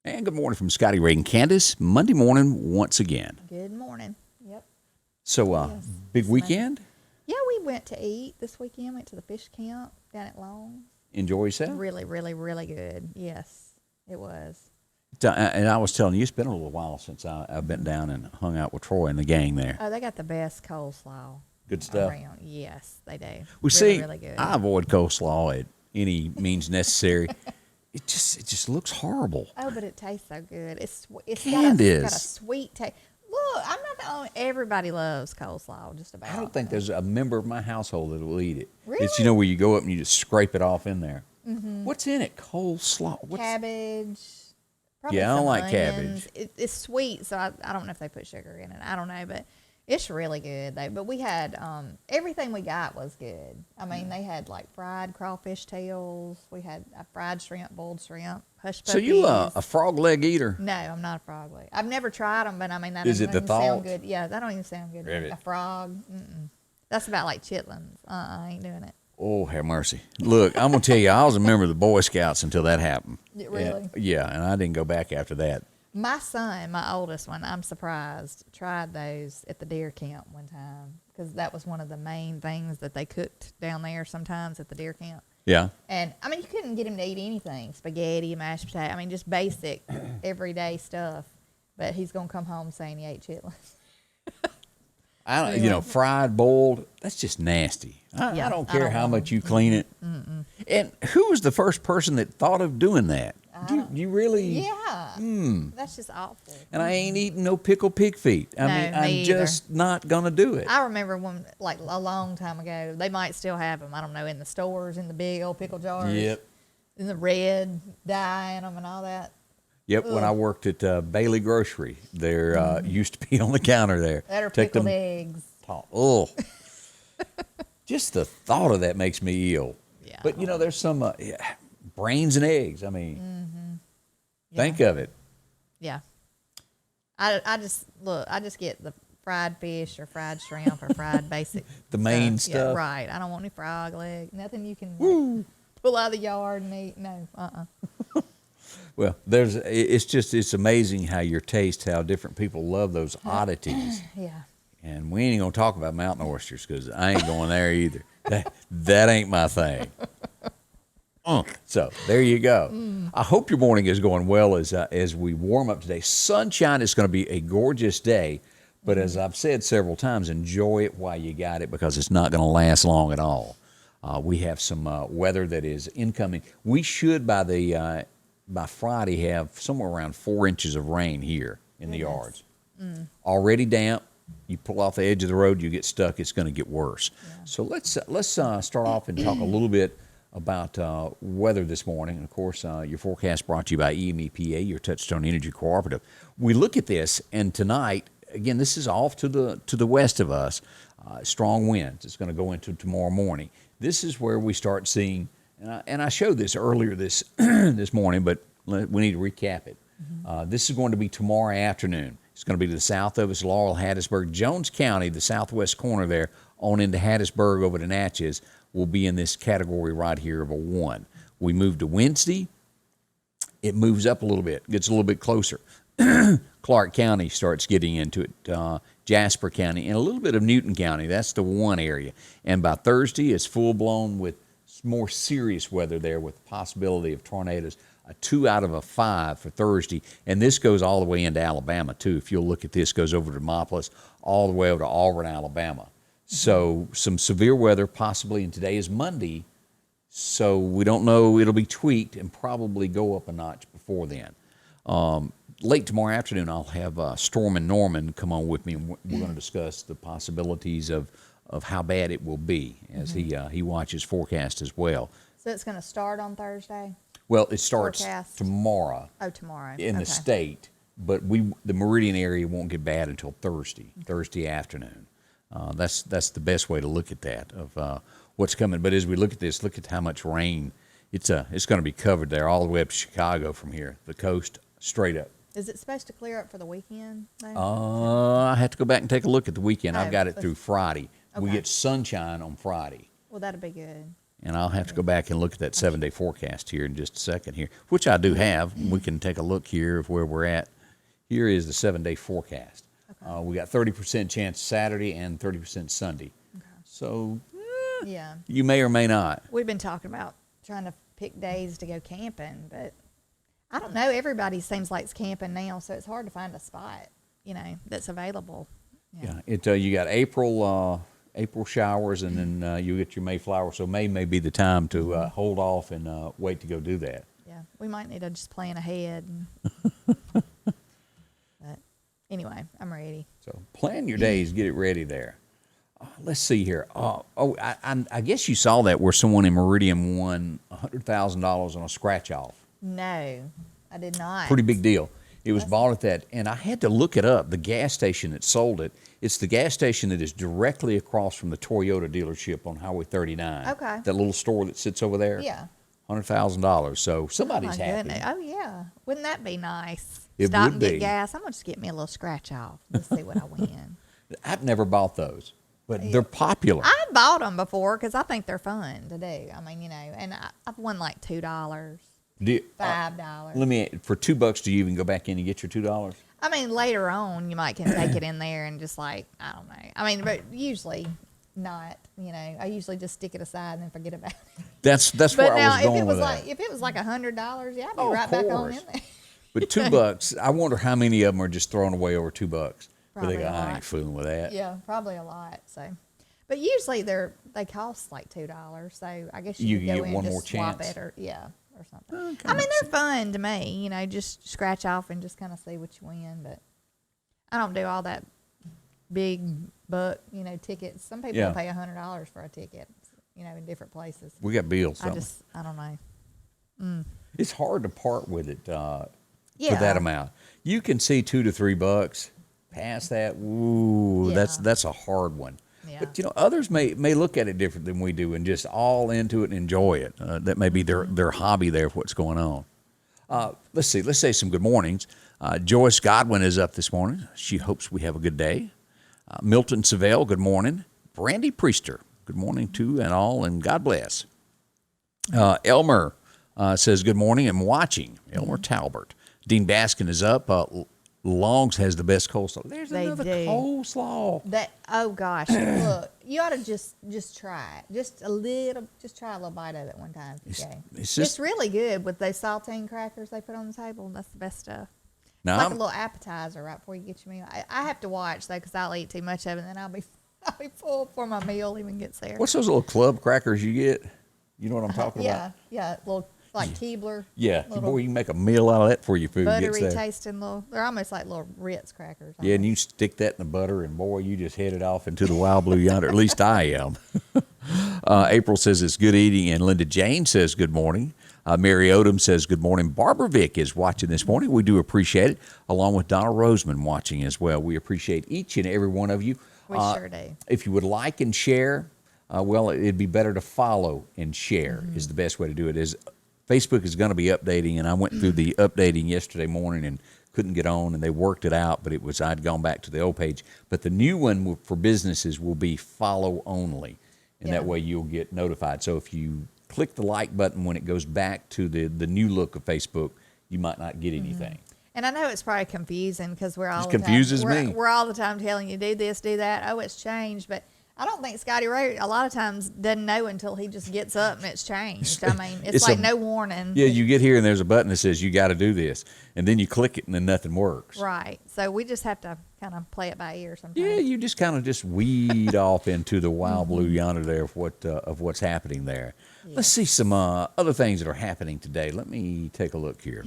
And good morning from Scotty Ray Candace. Monday morning once again. Good morning. Yep. So, Yes, big it's weekend? Yeah, we went to eat this weekend. Went to the fish camp down at Long. Enjoy yourself? Really, really, really good. Yes, it was. And I was telling you, it's been a little while since I've been down and hung out with Troy and the gang there. Oh, they got the best coleslaw Good stuff. around. Yes, they do. We really, see, really good. I avoid coleslaw at any means necessary. It just looks horrible. Oh, but it tastes so good. It's got Candace. a sweet taste. Look, I'm not the only. Everybody loves coleslaw. Just about. I don't think there's a member of my household that will eat it. Really? It's, where you go up and you just scrape it off in there. Mm-hmm. What's in it? Coleslaw. Cabbage. Probably Yeah, I don't some like onions. cabbage. It's sweet, so I don't know if they put sugar in it. I don't know, but it's really good though. But we had everything we got was good. I mean, they had like fried crawfish tails. We had a fried shrimp, boiled shrimp, hush puppies. So you a frog leg eater? No, I'm not a frog leg. I've never tried them, but I mean that Is doesn't it the even sound thought? good. Yeah, that don't even sound good. Really? A frog. Mm-mm. That's about like chitlins. I ain't doing it. Oh, have mercy. Look, I'm going to tell you, I was a member of the Boy Scouts until that happened. Really? Yeah, and I didn't go back after that. My son, my oldest one, I'm surprised, tried those at the deer camp one time because that was one of the main things that they cooked down there sometimes at the deer camp. Yeah. And, I mean, you couldn't get him to eat anything, spaghetti, mashed potato. I mean, just basic, everyday stuff. But he's going to come home saying he ate chitlins. I don't, fried, boiled, that's just nasty. I don't care how much you clean it. Mm-mm. And who was the first person that thought of doing that? Do you really? Yeah. That's just awful. And I ain't eating no pickled pig feet. I mean, I'm me just not going to do it. I remember one, like a long time ago, they might still have them, I don't know, in the stores, in the big old pickle jars. Yep. In the red dye in them and all that. Yep, when I worked at Bailey Grocery, there used to be on the counter there. That are Take pickled them- eggs. Oh, just the thought of that makes me ill. Yeah. But there's some brains and eggs. I mean, think of it. Yeah. I just get the fried fish or fried shrimp or fried basic. The main Yeah, stuff. right. I don't want any frog leg. Nothing you can like, pull out of the yard and eat. No. Well, it's amazing how your taste, how different people love those oddities. Yeah. And we ain't gonna talk about mountain oysters because I ain't going there either. That ain't my thing. So there you go. I hope your morning is going well as we warm up today. Sunshine is going to be a gorgeous day, but as I've said several times, enjoy it while you got it because it's not going to last long at all. We have some weather that is incoming. We should by Friday have somewhere around 4 inches of rain here in the yards. Already damp. You pull off the edge of the road, you get stuck. It's going to get worse. Yeah. So let's start off and talk a little bit about weather this morning. And of course, your forecast brought to you by EMEPA, your Touchstone Energy Cooperative. We look at this, and tonight, again, this is off to the west of us. Strong winds. It's going to go into tomorrow morning. This is where we start seeing, and I showed this earlier this this morning, but we need to recap it. This is going to be tomorrow afternoon. It's going to be to the south of us, Laurel, Hattiesburg. Jones County, the southwest corner there, on into Hattiesburg over to Natchez, will be in this category right here of a 1. We move to Wednesday. It moves up a little bit, gets a little bit closer. Clark County starts getting into it, Jasper County, and a little bit of Newton County. That's the 1 area. And by Thursday, it's full-blown with more serious weather there with the possibility of tornadoes. A 2 out of a 5 for Thursday, and this goes all the way into Alabama too. If you'll look at this, goes over to Demopolis, all the way over to Auburn, Alabama. So some severe weather possibly, and today is Monday, so we don't know. It'll be tweaked and probably go up a notch before then. Late tomorrow afternoon, I'll have Storm and Norman come on with me, and we're going to discuss the possibilities of how bad it will be as he watches forecast as well. So it's going to start on Thursday? Well, it starts Forecast. tomorrow. Oh, tomorrow. In the state, but the Meridian area won't get bad until Thursday afternoon. That's the best way to look at that of what's coming. But as we look at this, look at how much rain. It's going to be covered there all the way up to Chicago from here, the coast straight up. Is it supposed to clear up for the weekend? I have to go back and take a look at the weekend. I've got it through Friday. We Okay. get sunshine on Friday. Well, that'll be good. And I'll have to go back and look at that 7-day forecast here in just a second here, which I do have. We can take a look here of where we're at. Here is the 7-day forecast. Okay. We got 30% chance Saturday and 30% Sunday. Okay. So, yeah, you may or may not. We've been talking about trying to pick days to go camping, but I don't know. Everybody seems like it's camping now, so it's hard to find a spot, that's available. Yeah, you got April showers, and then you get your Mayflower. So May may be the time to hold off and wait to go do that. Yeah, we might need to just plan ahead. But anyway, I'm ready. So plan your days, get it ready there. Let's see here. I guess you saw that where someone in Meridian won $100,000 on a scratch off. No, I did not. Pretty big deal. It was bought at that, and I had to look it up. The gas station that sold it, it's the gas station that is directly across from the Toyota dealership on Highway 39. Okay. That little store that sits over there. Yeah. $100,000. So somebody's happy. Goodness. Oh, yeah. Wouldn't that be nice? It Stop would and get be. gas. I'm going to just get me a little scratch off. Let's see what I win. I've never bought those, but they're popular. I bought them before because I think they're fun to do. I mean, and I've won like $2, $5. For $2, do you even go back in and get your $2? I mean, later on, you might can take it in there and just I don't know. I mean, but usually not. I usually just stick it aside and then forget about it. That's where I was going with that. If it was like $100, yeah, I'd be right back on in there. But $2, I wonder how many of them are just thrown away over $2. But Probably they go, a I lot. ain't fooling with that. Yeah, probably a lot. So, but usually they cost like $2. So I guess you can could go get in one and more just swap chance. it or something. Okay, I mean, they're fun to me. Just scratch off and just kind of see what you win. But I don't do all that big buck, tickets. Some people will pay $100 for a ticket, in different places. We got bills. I don't know. It's hard to part with it for Yeah. that amount. You can see $2 to $3. Past that, ooh, Yeah. that's a hard one. Yeah. But others may look at it different than we do and just all into it and enjoy it. That may be their hobby there of what's going on. Let's see. Let's say some good mornings. Joyce Godwin is up this morning. She hopes we have a good day. Milton Savell, good morning. Brandy Priester, good morning to and all, and God bless. Elmer says good morning. I'm watching. Elmer Talbert. Dean Baskin is up. Longs has the best coleslaw. There's another coleslaw. Oh gosh, look, you ought to just try it. Just try a little bite of it one time. It's really good with those saltine crackers they put on the table. That's the best stuff. Now, it's like a little appetizer right before you get your meal. I have to watch though because I'll eat too much of it, and then I'll be full before my meal even gets there. What's those little club crackers you get? You know what I'm talking about? Yeah, little like Keebler. Yeah, boy, you can make a meal out of that before your food gets Buttery there. tasting little. They're almost like little Ritz crackers. Yeah, and you stick that in the butter, and boy, you just headed off into the wild blue yonder. At least I am. April says it's good eating, and Linda Jane says good morning. Mary Odom says good morning. Barbara Vick is watching this morning. We do appreciate it, along with Donna Roseman watching as well. We appreciate each and every one of you. We sure do. If you would like and share, it'd be better to follow and share is the best way to do it. Facebook is going to be updating, and I went through the updating yesterday morning and couldn't get on, and they worked it out, but I'd gone back to the old page. But the new one for businesses will be follow only, and that way you'll get notified. So if you click the like button when it goes back to the new look of Facebook, you might not get anything. And I know it's probably confusing because we're all we're all the time telling you do this, do that. Oh, it's changed, but I don't think Scotty Ray a lot of times doesn't know until he just gets up and it's changed. I mean, it's like no warning. Yeah, you get here and there's a button that says you got to do this, and then you click it and then nothing works. Right. So we just have to kind of play it by ear sometimes. Yeah, you just kind of just weed off into the wild blue yonder there of what's happening there. Yeah. Let's see some other things that are happening today. Let me take a look here.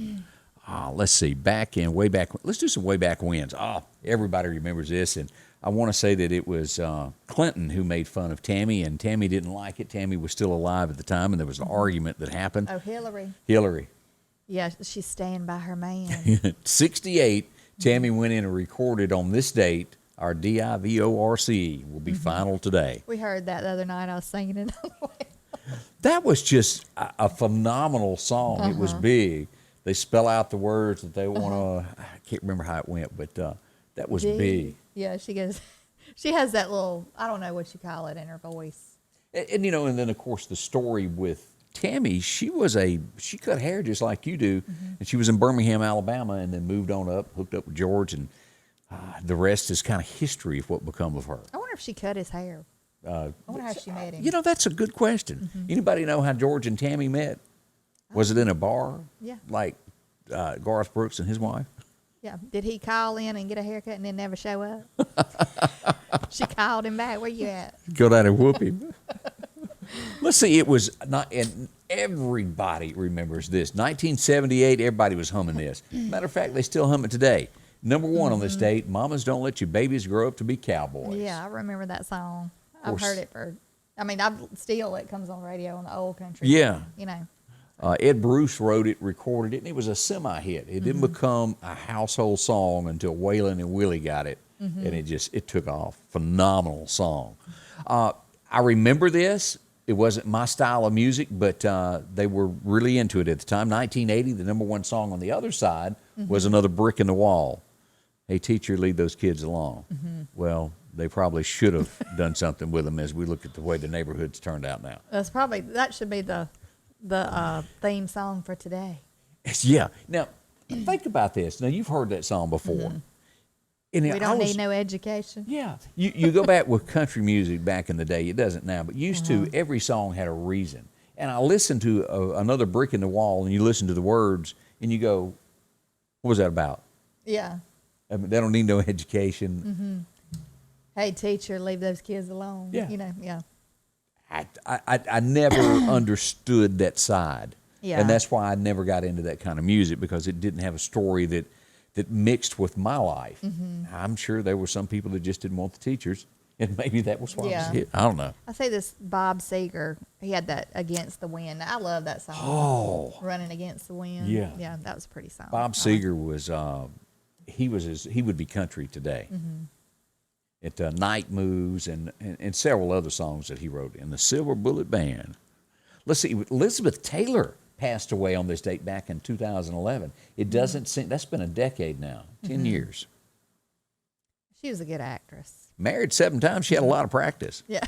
Let's see. Let's do some way back wins. Everybody remembers this, and I want to say that it was Clinton who made fun of Tammy, and Tammy didn't like it. Tammy was still alive at the time, and there was an argument that happened. Oh, Hillary. Yeah, she's staying by her man. 68, Tammy went in and recorded on this date, our DIVORC will be final today. We heard that the other night. I was singing it on the way. That was just a phenomenal song. It was big. They spell out the words that they want to, I can't remember how it went, but that was big. Yeah, she has that little, I don't know what you call it in her voice. And and then of course the story with Tammy, she cut hair just like you do, and she was in Birmingham, Alabama, and then moved on up, hooked up with George, and the rest is kind of history of what become of her. I wonder if she cut his hair. I wonder how she met him. That's a good question. Anybody know how George and Tammy met? Was it in a bar? Yeah. Like Garth Brooks and his wife? Yeah. Did he call in and get a haircut and then never show up? She called him back. Where you at? Go down and whoop him. Let's see. It was not, and everybody remembers this. 1978. Everybody was humming this. Matter of fact, they still hum it today. Number one on this date. Mamas don't let your babies grow up to be cowboys. Yeah, I remember that song. I've heard it it comes on the radio on the old country. Yeah. Ed Bruce wrote it, recorded it, and it was a semi-hit. It didn't become a household song until Waylon and Willie got it, and it took off. Phenomenal song. I remember this. It wasn't my style of music, but they were really into it at the time. 1980, the number one song on the other side was Another Brick in the Wall. Hey, teacher, leave those kids alone. Well, they probably should have done something with them as we look at the way the neighborhood's turned out now. That should be the theme song for today. Yeah. Now, think about this. Now, you've heard that song before. And we don't need no education. Yeah. You go back with country music back in the day. It doesn't now, but used to, every song had a reason. And I listened to Another Brick in the Wall, and you listen to the words, and you go, what was that about? Yeah. I mean, they don't need no education. Hey, teacher, leave those kids alone. Yeah. Yeah. I never understood that side. Yeah. And that's why I never got into that kind of music, because it didn't have a story that mixed with my life. I'm sure there were some people that just didn't want the teachers, and maybe that was why it was hit. I don't know. I say this Bob Seger, he had that Against the Wind. I love that song. Oh. Running Against the Wind. Yeah. Yeah, that was a pretty song. Bob Seger was, he would be country today. At Night Moves and several other songs that he wrote in the Silver Bullet Band. Let's see, Elizabeth Taylor passed away on this date back in 2011. It doesn't seem, that's been a decade now, 10 years. She was a good actress. Married 7 times. She had a lot of practice. Yeah,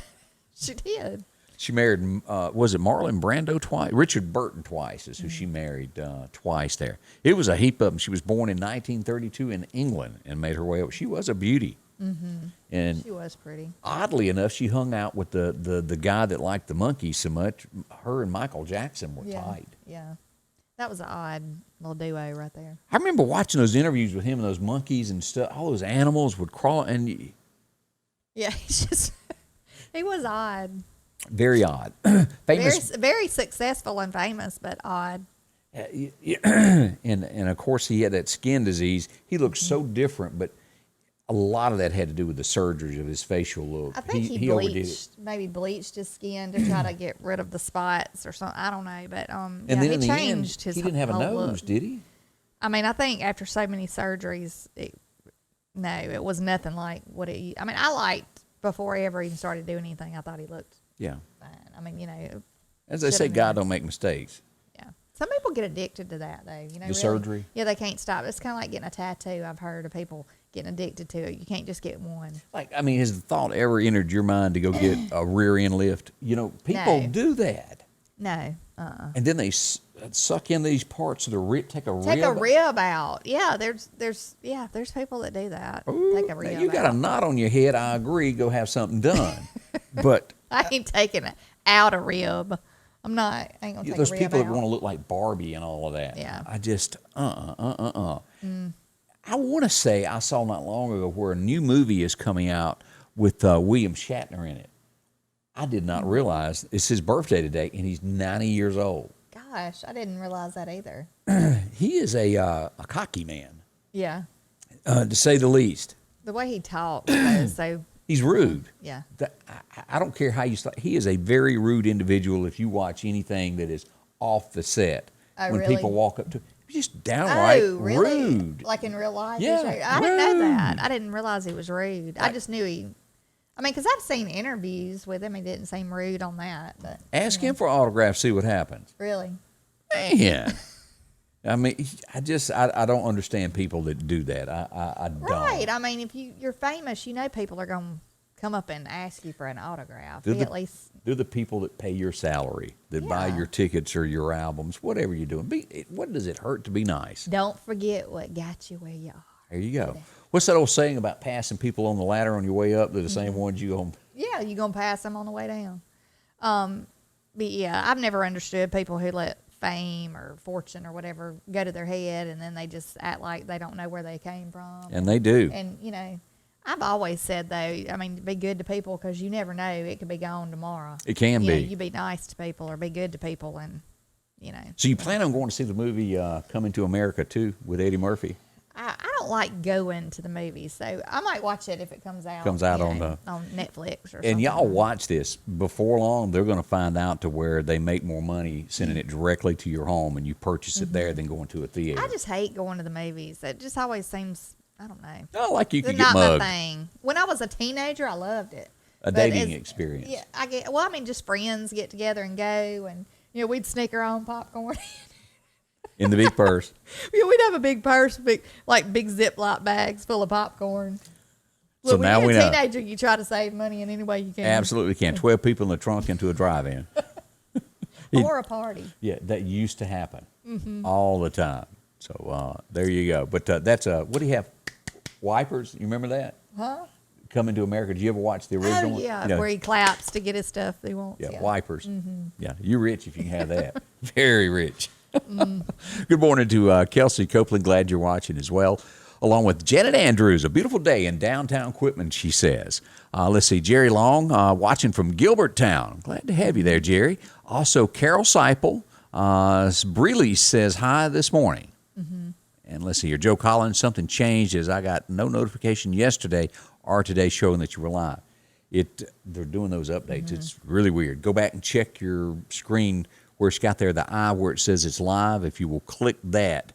she did. She married, was it Marlon Brando twice? Richard Burton twice is who she married twice there. It was a heap of them. She was born in 1932 in England and made her way up. She was a beauty. And she was pretty. Oddly enough, she hung out with the guy that liked the Monkees so much. Her and Michael Jackson were tight. Yeah. That was an odd little duo right there. I remember watching those interviews with him and those monkeys and stuff. All those animals would crawl. And yeah, he was odd. Very odd. Famous. Very successful and famous, but odd. And of course, he had that skin disease. He looked so different, but a lot of that had to do with the surgery of his facial look. I think he bleached his skin to try to get rid of the spots or something. I don't know, but and then in the changed end, his he didn't have a nose, look. did he? I mean, I think after so many surgeries, it was nothing like what it. I mean, I liked before he ever even started doing anything. I thought he looked fine. I mean, as they say, God don't make mistakes. Yeah. Some people get addicted to that, though. The surgery? Yeah, they can't stop. It's kind of like getting a tattoo. I've heard of people getting addicted to it. You can't just get one. Has the thought ever entered your mind to go get a rear end lift? People do that. No. And then they suck in these parts of the rib, take a rib out. Yeah, there's people that do that. Ooh, take a rib out. You got a knot on your head. I agree. Go have something done. But I ain't taking out a rib. I'm not. I ain't gonna take a rib out. Those people that want to look like Barbie and all of that. Yeah. I just I want to say I saw not long ago where a new movie is coming out with William Shatner in it. I did not realize it's his birthday today, and he's 90 years old. Gosh, I didn't realize that either. He is a cocky man. Yeah. To say the least. The way he talks is so. He's rude. Yeah. I don't care how you start. He is a very rude individual if you watch anything that is off the set. Oh, when really? people walk up to him, just downright really? rude. Like in real life? Yeah, I didn't know that. I didn't realize he was rude. I just knew because I've seen interviews with him. He didn't seem rude on that. But Ask him for autographs, see what happens. Really? Man. I mean, I don't understand people that do that. I don't. Right. I mean, if you're famous, people are going come up and ask you for an autograph. They're Be the, at least they're the people that pay your salary, that buy Yeah. your tickets or your albums, whatever you're doing. What does it hurt to be nice? don't forget what got you where you are. There you go. What's that old saying about passing people on the ladder on your way up? They're the same Mm-hmm. ones you go. Yeah, you're gonna pass them on the way down. But yeah, I've never understood people who let fame or fortune or whatever go to their head and then they just act like they don't know where they came from. And they do. And you know, I've always said though, I mean, be good to people because you never know, it could be gone tomorrow. It can You know, be. you be nice to people or be good to people, and you know. So you plan on going to see the movie Coming to America too with Eddie Murphy? I don't like going to the movies, so I might watch it if it comes out. Comes out you on know, on Netflix or something. And y'all watch this. Before long, they're going to find out to where they make more money sending it directly to your home and you purchase it there than going to a theater. I just hate going to the movies. It just always seems, I don't know. Oh, like you could It's get not mugged. my thing. When I was a teenager, I loved it. A But dating as- experience. Yeah, I mean, just friends get together and go, and you know, we'd sneak our own popcorn. In the big purse. Yeah, we'd have a big purse, big Ziploc bags full of popcorn. So Look, now when we you're a know. teenager, you try to save money in any way you can. Absolutely can. 12 people in the trunk into a drive-in. Or a party. Yeah, that used to happen Mm-hmm. all the time. So there you go. But that's what do you have? Wipers? You remember that? Huh? Coming to America. Did you ever watch the original Oh, one? yeah, You know, where he claps to get his stuff he wants. yeah, wipers. Mm-hmm. Yeah, you're rich if you can have that. Very rich. Mm. Good morning to Kelsey Copeland. Glad you're watching as well. Along with Janet Andrews. A beautiful day in downtown Quitman, she says. Let's see, Jerry Long watching from Gilberttown. Glad to have you there, Jerry. Also, Carol Seipel. Breeley says hi this morning. Mm-hmm. And let's see here, Joe Collins, something changed as I got no notification yesterday or today showing that you were live. They're doing those updates. Mm-hmm. It's really weird. Go back and check your screen where it's got there the eye where it says it's live. If you will click that,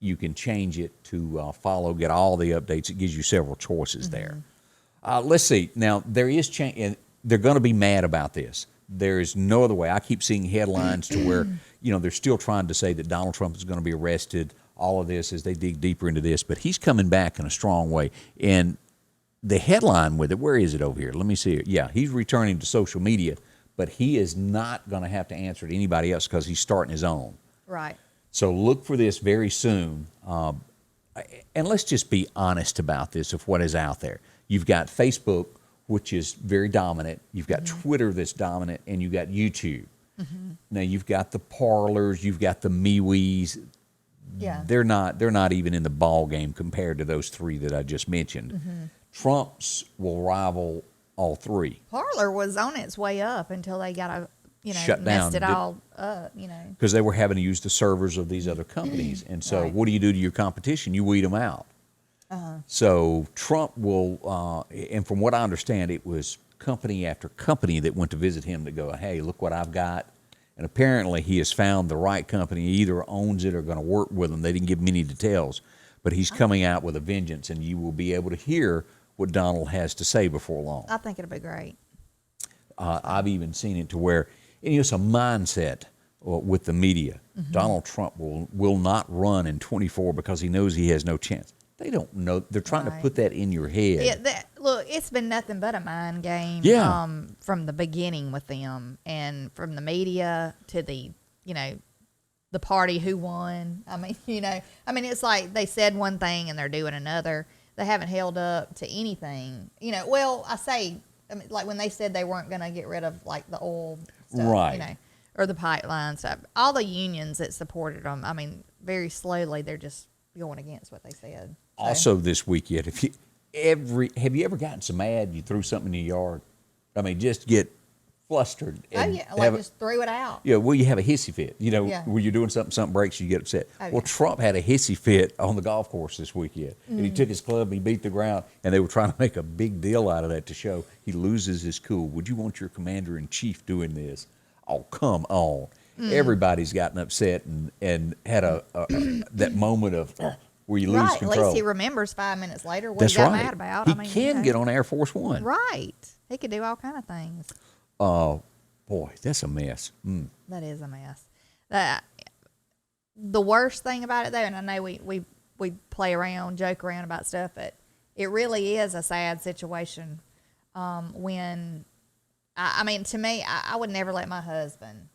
you can change it to follow, get all the updates. It gives you several choices there. Let's see. Now, there is change, and they're going to be mad about this. There is no other way. I keep seeing headlines to where, you know, they're still trying to say that Donald Trump is going to be arrested, all of this as they dig deeper into this. But he's coming back in a strong way. And the headline with it, where is it over here? Let me see it. Yeah, he's returning to social media, but he is not going to have to answer to anybody else because he's starting his own. Right. So look for this very soon. And let's just be honest about this of what is out there. You've got Facebook, which is very dominant. You've got Twitter that's dominant, and you've got YouTube. Now you've got the parlors, you've got the MeWe's. Yeah. They're not even in the ball game compared to those three that I just mentioned. Trump's will rival all three. Parlor was on its way up until they got Shut messed down. it all up, you know. Because they were having to use the servers of these other companies. And so Right. what do you do to your competition? You weed them out. So Trump will, and from what I understand, it was company after company that went to visit him to go, hey, look what I've got. And apparently he has found the right company. He either owns it or going to work with them. They didn't give many details. But he's coming out with a vengeance, and you will be able to hear what Donald has to say before long. I think it'll be great. I've even seen it to where, and it's a mindset with the media. Donald Trump will not run in 24 because he knows he has no chance. They don't know. They're trying to Right. put that in your head. Yeah, look, it's been nothing but a mind game. Yeah. From the beginning with them, and from the media to the, you know, the party who won. I mean, you know, it's like they said one thing and they're doing another. They haven't held up to anything. You know, well, like when they said they weren't going to get rid of like the oil stuff, Right. you know, or the pipeline stuff. All the unions that supported them, I mean, very slowly they're just going against what they said. So- Also, this weekend, have you ever gotten so mad you threw something in your yard? I mean, just get flustered. Oh and yeah, like just threw it out. Yeah, well, you have a hissy fit. You know, Yeah. when you're doing something breaks, you get upset. Oh, Well, yeah. Trump had a hissy fit on the golf course this weekend. And he took his club and he beat the ground, and they were trying to make a big deal out of that to show he loses his cool. Would you want your commander-in-chief doing this? Oh, come on. Everybody's gotten upset and had that moment of where you lose Right. control. At least he remembers 5 minutes later what That's he got right. mad about. He I mean, can you know. get on Air Force One. Right. He could do all kind of things. Boy, that's a mess. That is a mess. The worst thing about it, though, and I know we play around, joke around about stuff, but it really is a sad situation when, I mean, to me, I would never let my husband,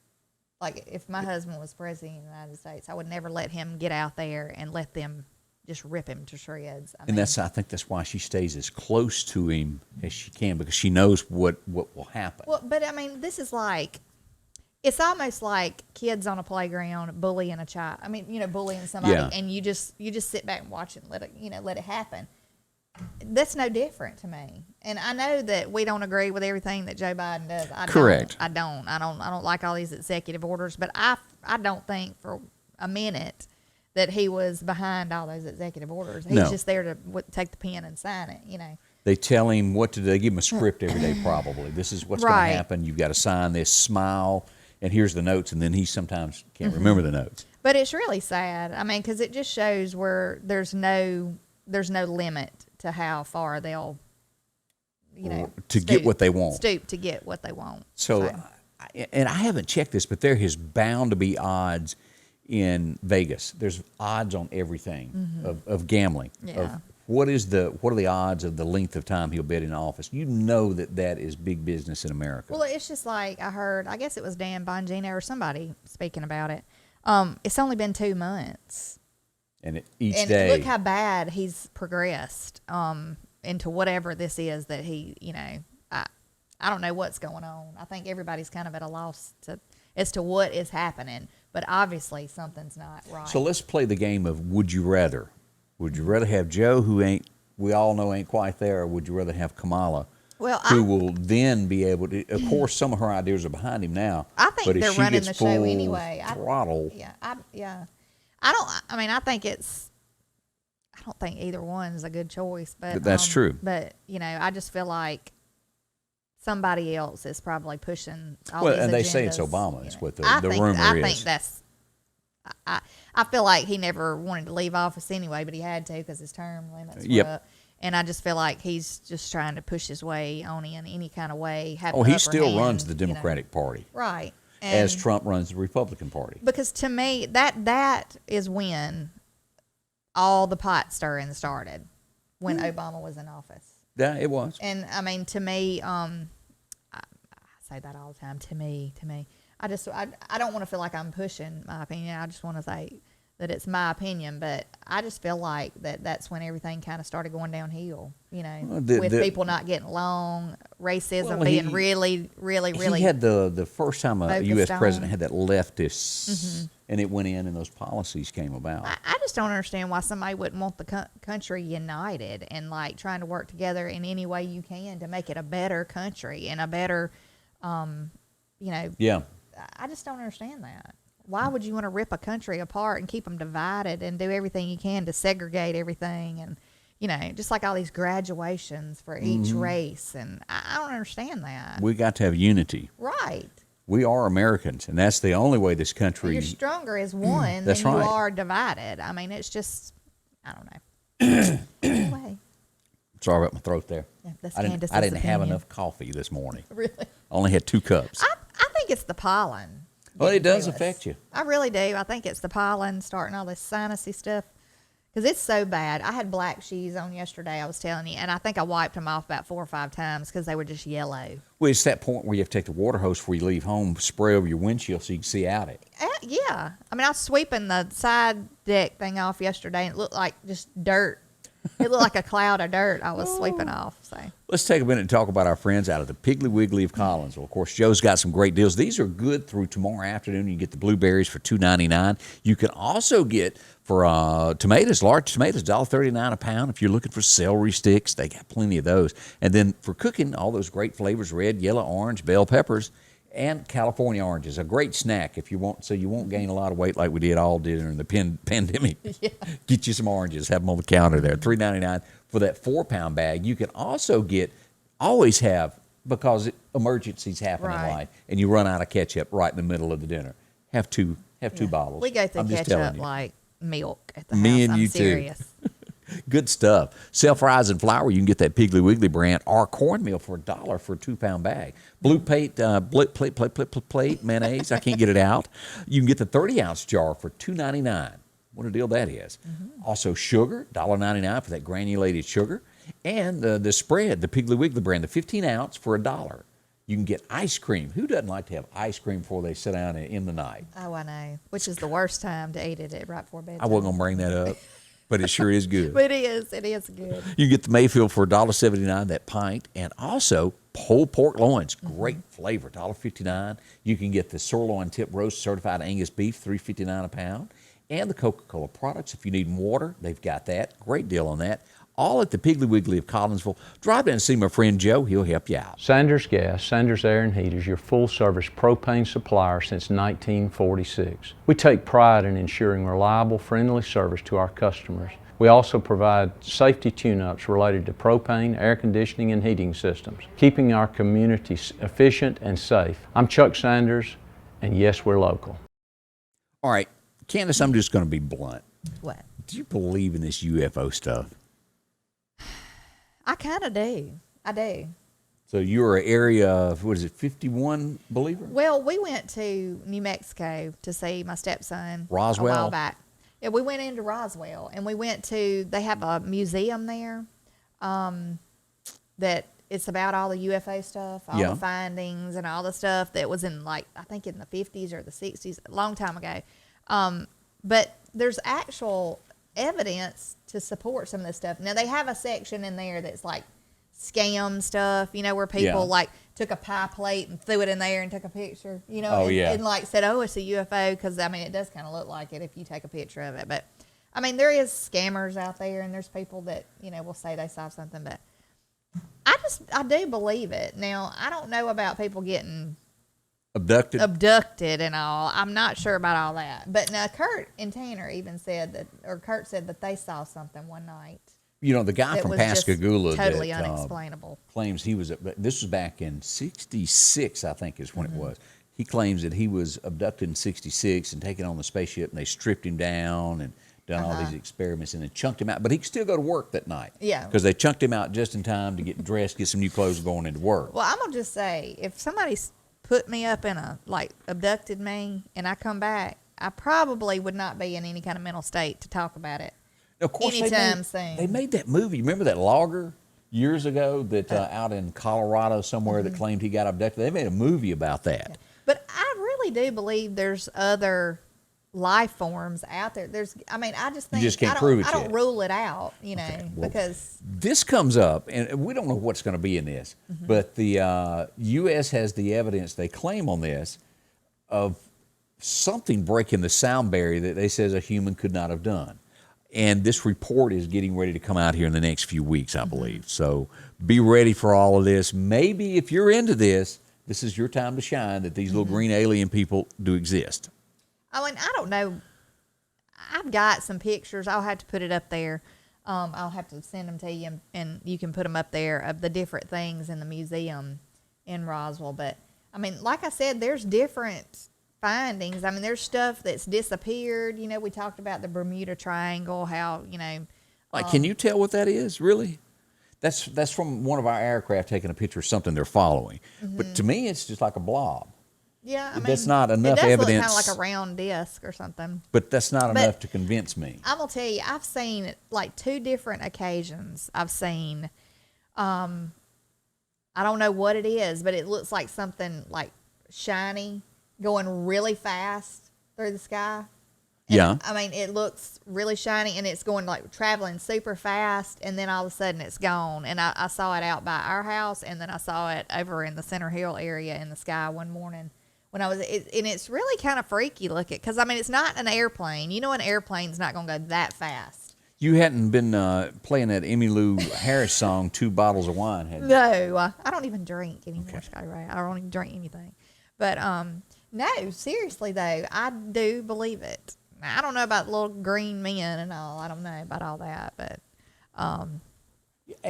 like if my husband was president of the United States, I would never let him get out there and let them just rip him to shreds. I think that's why she stays as close to him as she can, because she knows what will happen. Well, but I mean, this is like, it's almost like kids on a playground bullying a child. I mean, bullying somebody, and you just sit back and watch it and let it happen. That's no different to me. And I know that we don't agree with everything that Joe Biden does. Correct. I don't like all these executive orders, but I don't think for a minute that he was behind all those executive orders. He's just there to take the pen and sign it, They tell him what to do. They give him a script every day, probably. This is what's going to happen. You've got to sign this, smile, and here's the notes. And then he sometimes can't remember the notes. But it's really sad. I mean, because it just shows where there's no limit to how far they'll, get what they want. Stoop to get what they want. So, and I haven't checked this, but there is bound to be odds in Vegas. There's odds on everything of gambling. Yeah. Of what are the odds of the length of time he'll be in office? You know that is big business in America. Well, it's just like I heard, I guess it was Dan Bongino or somebody speaking about it. It's only been 2 months. And each day. Look how bad he's progressed into whatever this is that he, I don't know what's going on. I think everybody's kind of at a loss as to what is happening. But obviously something's not right. So let's play the game of would you rather. Would you rather have Joe, who we all know ain't quite there, or would you rather have Kamala, who will then be able to, of course, some of her ideas are behind him now. I think but if they're she running gets the show full anyway. Throttle. I don't think either one is a good choice. But that's true. But, I just feel like somebody else is probably pushing all well, these and agendas, they say it's Obama. Is what the rumor is. I think that's. I feel like he never wanted to leave office anyway, but he had to because his term limits were up. And I just feel like he's just trying to push his way on in any kind of way. He still runs the Democratic Party, right? As Trump runs the Republican Party. Because to me, that is when all the pot stirring started, when Obama was in office. Yeah, it was. And I mean, to me, I say that all the time. To me, I don't want to feel like I'm pushing my opinion. I just want to say that it's my opinion, but I just feel like that's when everything kind of started going downhill, with people not getting along, racism being really, really, really. He had the first time a U.S. president had that leftist, and it went in and those policies came about. I just don't understand why somebody wouldn't want the country united and like trying to work together in any way you can to make it a better country and a better, Yeah. I just don't understand that. Why would you want to rip a country apart and keep them divided and do everything you can to segregate everything and, just like all these graduations for each race. And I don't understand that. We got to have unity. Right. We are Americans, and that's the only way this country... And you're stronger as one that's than right. you are divided. I mean, it's just, I don't know. Anyway. Sorry about my throat there. Yeah, that's I didn't have enough coffee this morning. Really? I only had 2 cups. I think it's the pollen. Well, it does affect you. I really do. I think it's the pollen starting all this sinusy stuff. Because it's so bad. I had black shoes on yesterday, I was telling you, and I think I wiped them off about 4 or 5 times because they were just yellow. Well, it's that point where you have to take the water hose before you leave home, spray over your windshield so you can see out it. Yeah. I mean, I was sweeping the side deck thing off yesterday, and it looked like just dirt. It looked like a cloud of dirt I was sweeping off. So let's take a minute and talk about our friends out of the Piggly Wiggly of Collinsville. Of course, Joe's got some great deals. These are good through tomorrow afternoon. You can get the blueberries for $2.99. You can also get for tomatoes, large tomatoes, $1.39 a pound. If you're looking for celery sticks, they got plenty of those. And then for cooking, all those great flavors: red, yellow, orange, bell peppers, and California oranges. A great snack if you want, so you won't gain a lot of weight like we all did during the pandemic. Yeah. Get you some oranges, have them on the counter there. $3.99 for that 4-pound bag. You can also always have, because emergencies happen in life, and you run out of ketchup right in the middle of the dinner. Have two bottles. We go through I'm just ketchup telling you. like milk at the house. Me and I'm you serious. too. Good stuff. Self-rising flour, you can get that Piggly Wiggly brand, or cornmeal for $1 for a 2-pound bag. Blue plate mayonnaise, I can't get it out. You can get the 30-ounce jar for $2.99. What a deal that is. Also sugar, $1.99 for that granulated sugar. And the spread, the Piggly Wiggly brand, the 15 ounce for $1. You can get ice cream. Who doesn't like to have ice cream before they sit down in the night? Oh, I know. Which is the worst time to eat it right before bedtime. I wasn't going to bring that up, but it sure is good. But it is. It is good. You get the Mayfield for $1.79, that pint, and also whole pork loins. Great flavor, $1.59. You can get the sirloin tip roast certified Angus beef, $3.59 a pound. And the Coca-Cola products. If you need water, they've got that. Great deal on that. All at the Piggly Wiggly of Collinsville. Drive down and see my friend Joe. He'll help you out. Sanders Gas, Sanders Air and Heat is your full-service propane supplier since 1946. We take pride in ensuring reliable, friendly service to our customers. We also provide safety tune-ups related to propane, air conditioning, and heating systems, keeping our community efficient and safe. I'm Chuck Sanders, and yes, we're local. All right, Candace, I'm just going to be blunt. What? Do you believe in this UFO stuff? I kind of do. I do. So you're an area of, what is it, 51 believer? Well, we went to New Mexico to see my stepson Roswell? a while back. Yeah, we went into Roswell, and we went to, they have a museum there that it's about all the UFO stuff, all the findings and all the stuff that was in, like, I think in the 50s or the 60s, a long time ago. But there's actual evidence to support some of this stuff. Now, they have a section in there that's like scam stuff, you know, where people like took a pie plate and threw it in there and took a picture, you know, and like said, oh, it's a UFO, because I mean, it does kind of look like it if you take a picture of it. But I mean, there is scammers out there, and there's people that, you know, will say they saw something, but I do believe it. Now, I don't know about people getting abducted and all. I'm not sure about all that. But now Kurt and Tanner even said that, or Kurt said that they saw something one night. You know, the guy from Pascagoula totally that unexplainable. Claims he was, this was back in 66, I think is when it was. He claims that he was abducted in 66 and taken on the spaceship, and they stripped him down and done all these experiments and then chunked him out. But he could still go to work that night. Yeah. Because they chunked him out just in time to get dressed, get some new clothes going into work. Well, I'm going to just say, if somebody's put me up in a, like, abducted me, and I come back, I probably would not be in any kind of mental state to talk about it. Of course, anytime soon. They made that movie. Remember that logger years ago that out in Colorado somewhere that claimed he got abducted? They made a movie about that. Yeah. But I really do believe there's other life forms out there. I mean, I just think you just can't prove it I don't yet. rule it out, you know, because this comes up, and we don't know what's going to be in this, but the U.S. has the evidence they claim on this of something breaking the sound barrier that they says a human could not have done. And this report is getting ready to come out here in the next few weeks, I believe. So be ready for all of this. Maybe if you're into this, this is your time to shine, that these little green alien people do exist. I mean, I don't know. I've got some pictures. I'll have to put it up there. I'll have to send them to you, and you can put them up there of the different things in the museum in Roswell. But, I mean, like I said, there's different findings. I mean, there's stuff that's disappeared. You know, we talked about the Bermuda Triangle, how, you know. Like, can you tell what that is, really? That's from one of our aircraft taking a picture of something they're following. But to me, it's just like a blob. Yeah, I mean, that's not enough it does evidence. Look kind of like a round disc or something. But that's not enough to convince me. I'm gonna tell you, I've seen like 2 different occasions. I've seen, I don't know what it is, but it looks like something like shiny going really fast through the sky. And I mean, it looks really shiny, and it's going like traveling super fast, and then all of a sudden it's gone. And I saw it out by our house, and then I saw it over in the Center Hill area in the sky one morning when I was, and it's really kind of freaky looking, because I mean, it's not an airplane. You know, an airplane's not going to go that fast. You hadn't been playing that Emmylou Harris song, 2 Bottles of Wine, had you? No, I don't even drink anymore, Scotty Ray. I don't even drink anything. But no, seriously though, I do believe it. I don't know about little green men and all. I don't know about all that, but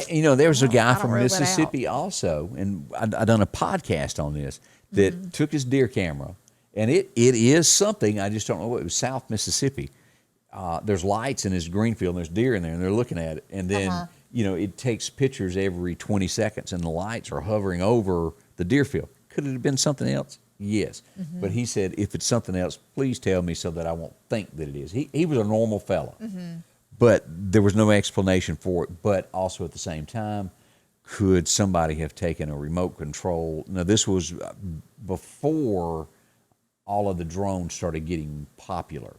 you know, there was a guy from Mississippi also, and I done a podcast on this that took his deer camera, and it is something. I just don't know what it was. South Mississippi. There's lights in this green field, and there's deer in there, and they're looking at it, and then you know, it takes pictures every 20 seconds, and the lights are hovering over the deer field. Could it have been something else? Yes. But he said, if it's something else, please tell me so that I won't think that it is. He was a normal fella. but there was no explanation for it. But also at the same time, could somebody have taken a remote control? Now, this was before all of the drones started getting popular.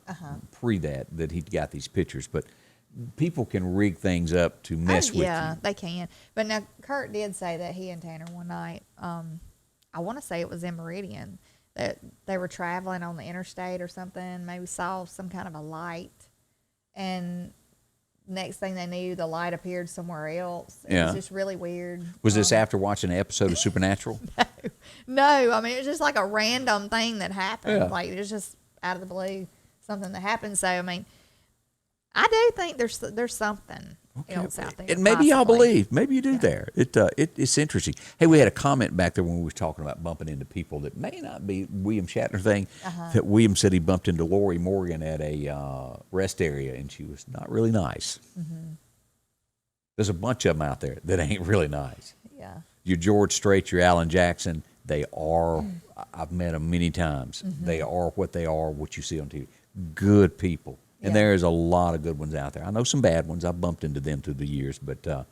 Pre that he'd got these pictures. But people can rig things up to mess with you. Yeah, they can. But now, Kurt did say that he and Tanner one night, I want to say it was in Meridian, that they were traveling on the interstate or something, maybe saw some kind of a light, and next thing they knew, the light appeared somewhere else. It was just really weird. Was this after watching an episode of Supernatural? No, I mean, it was just like a random thing that happened. Yeah. Like, it was just out of the blue, something that happened. So, I mean, I do think there's something else out there. And maybe y'all possibly. believe. Maybe you do there. It's interesting. Hey, we had a comment back there when we were talking about bumping into people that may not be William Shatner thing. That William said he bumped into Lori Morgan at a rest area, and she was not really nice. There's a bunch of them out there that ain't really nice. Yeah. Your George Strait, your Alan Jackson, they are, I've met them many times. They are what they are, what you see on TV. Good people. And there's a lot of good ones out there. I know some bad ones. I've bumped into them through the years, but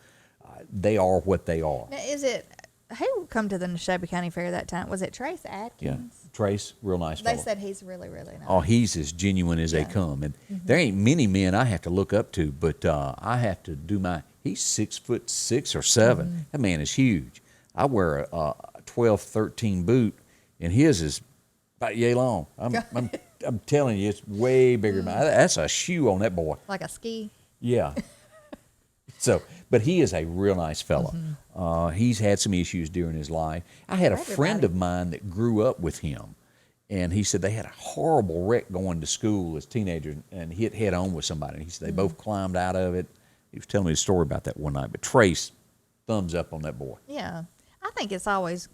they are what they are. Now, who come to the Neshoba County Fair that time? Was it Trace Atkins? Yeah. Trace, real nice They fellow. said he's really, really nice. Oh, he's as genuine as they come. And there ain't many men I have to look up to, but I have to do he's 6'6" or 7. That man is huge. I wear a 12, 13 boot, and his is about yay long. I'm telling you, it's way bigger than mine. That's a shoe on that boy. Like a ski. Yeah. But he is a real nice fellow. He's had some issues during his life. I had a friend of mine that grew up with him, and he said they had a horrible wreck going to school as teenagers and hit head on with somebody. And he said they both climbed out of it. He was telling me a story about that one night. But Trace, thumbs up on that boy. Yeah. I think it's always,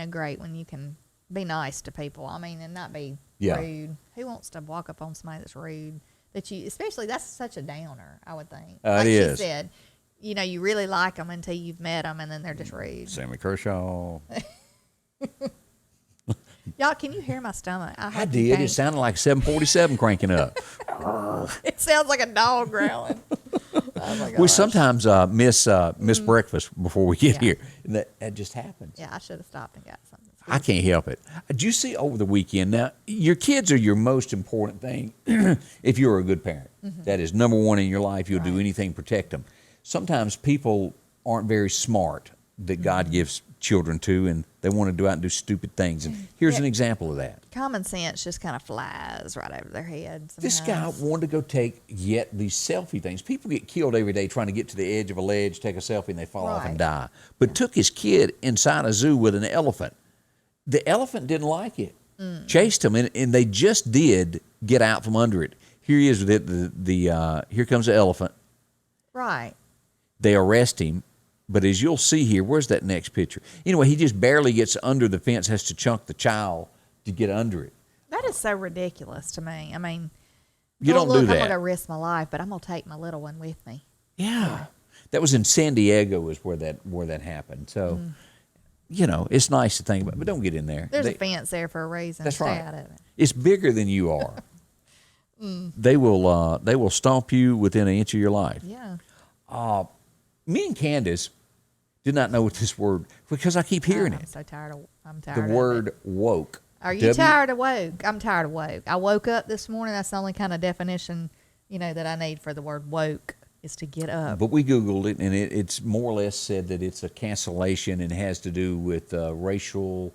great when you can be nice to people. I mean, and not be rude. Who wants to walk up on somebody that's rude? Especially that's such a downer, I would think. Like it is. she said, you really like them until you've met them, and then they're just rude. Sammy Kershaw. Y'all, can you hear my stomach? I did. It sounded like 747 cranking up. It sounds like a dog growling. Oh my We gosh. sometimes miss breakfast before we get here. And that just happens. Yeah, I should have stopped and got something. I can't help it. Did you see over the weekend? Now, your kids are your most important thing if you're a good parent. That is number one in your life. You'll do anything to protect them. Sometimes people aren't very smart that God gives children to, and they want to go out and do stupid things. And here's an example of that. Common sense just kind of flies right over their head. This guy wanted to go take these selfie things. People get killed every day trying to get to the edge of a ledge, take a selfie, and they fall off and die. But took his kid inside a zoo with an elephant. The elephant didn't like it. Chased him, and they just did get out from under it. Here he is with it. Here comes the elephant. Right. They arrest him. But as you'll see here, where's that next picture? Anyway, he just barely gets under the fence, has to chunk the child to get under it. That is so ridiculous to me. I mean, You don't do I'm that. going to risk my life, but I'm going to take my little one with me. Yeah. That was in San Diego is where that happened. So, it's nice to think about, but don't get in there. There's a fence there for a reason. That's Stay right. out of it. It's bigger than you are. They will stomp you within an inch of your life. Yeah. Me and Candace did not know what this word, because I keep hearing I'm it. so tired of The word woke. Are you tired of woke? I'm tired of woke. I woke up this morning. That's the only kind of definition, that I need for the word woke is to get up. But we Googled it, and it's more or less said that it's a cancellation and has to do with racial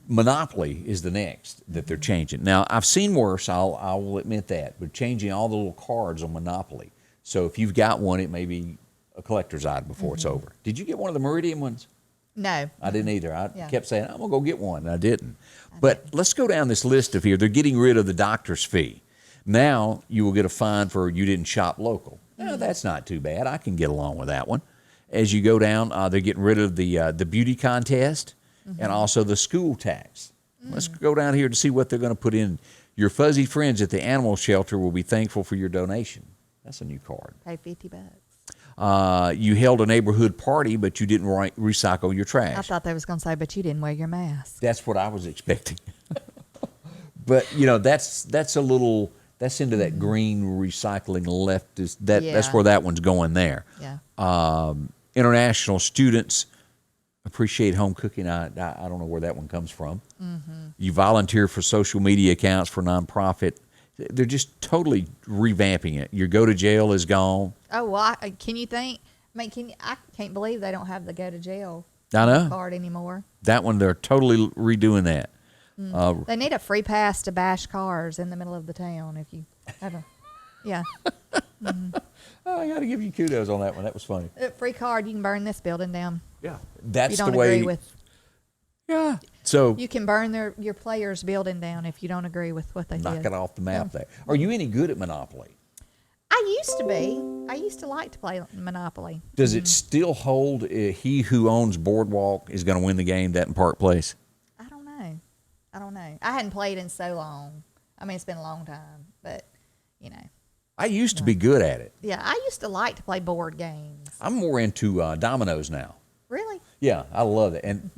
monopoly is the next that they're changing. Now, I've seen worse, I will admit that, but changing all the little cards on Monopoly. So if you've got one, it may be a collector's item before it's over. Did you get one of the Meridian ones? No. I didn't either. I kept saying, I'm going to go get one, and I didn't. But let's go down this list of here. They're getting rid of the doctor's fee. Now you will get a fine for you didn't shop local. Now, that's not too bad. I can get along with that one. As you go down, they're getting rid of the beauty contest and also the school tax. Let's go down here to see what they're going to put in. Your fuzzy friends at the animal shelter will be thankful for your donation. That's a new card. Pay $50. You held a neighborhood party, but you didn't recycle your trash. I thought they was going to say, but you didn't wear your mask. That's what I was expecting. But, that's a little That's into that green recycling leftist. That's Yeah. where that one's going there. Yeah. International students appreciate home cooking. I don't know where that one comes from. You volunteer for social media accounts for nonprofit. They're just totally revamping it. Your go to jail is gone. Oh, well, can you think? I mean, I can't believe they don't have the go to jail I know. card anymore. That one, they're totally redoing that. They need a free pass to bash cars in the middle of the town if you have a, yeah. I got to give you kudos on that one. That was funny. Free card, you can burn this building down. Yeah. You That's don't the way. agree with, Yeah. So you can burn your players' building down if you don't agree with what they knock did. it off the map there. Are you any good at Monopoly? I used to be. I used to like to play Monopoly. Does it still hold he who owns Boardwalk is going to win the game, that in Park Place? I don't know. I hadn't played in so long. I mean, it's been a long time, but, you know. I used to be good at it. Yeah, I used to like to play board games. I'm more into dominoes now. Really? Yeah, I love it. And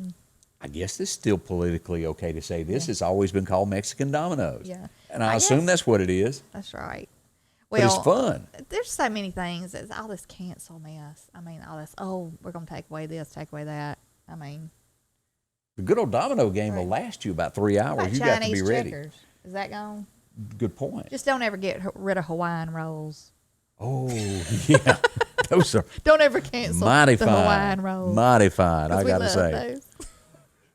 I guess it's still politically okay to say this. It's always been called Mexican dominoes. Yeah. And I I assume guess- that's what it is. That's right. But it's fun. There's so many things. It's all this cancel mess. I mean, all this, we're going to take away this, take away that. I mean. The good old domino game will Right. last you about 3 hours. What about You got to be Chinese ready. checkers? Is that gone? Good point. Just don't ever get rid of Hawaiian rolls. Oh, yeah. Those are Don't ever cancel mighty the fine. Hawaiian rolls. Mighty fine, 'Cause I we got to love say. those.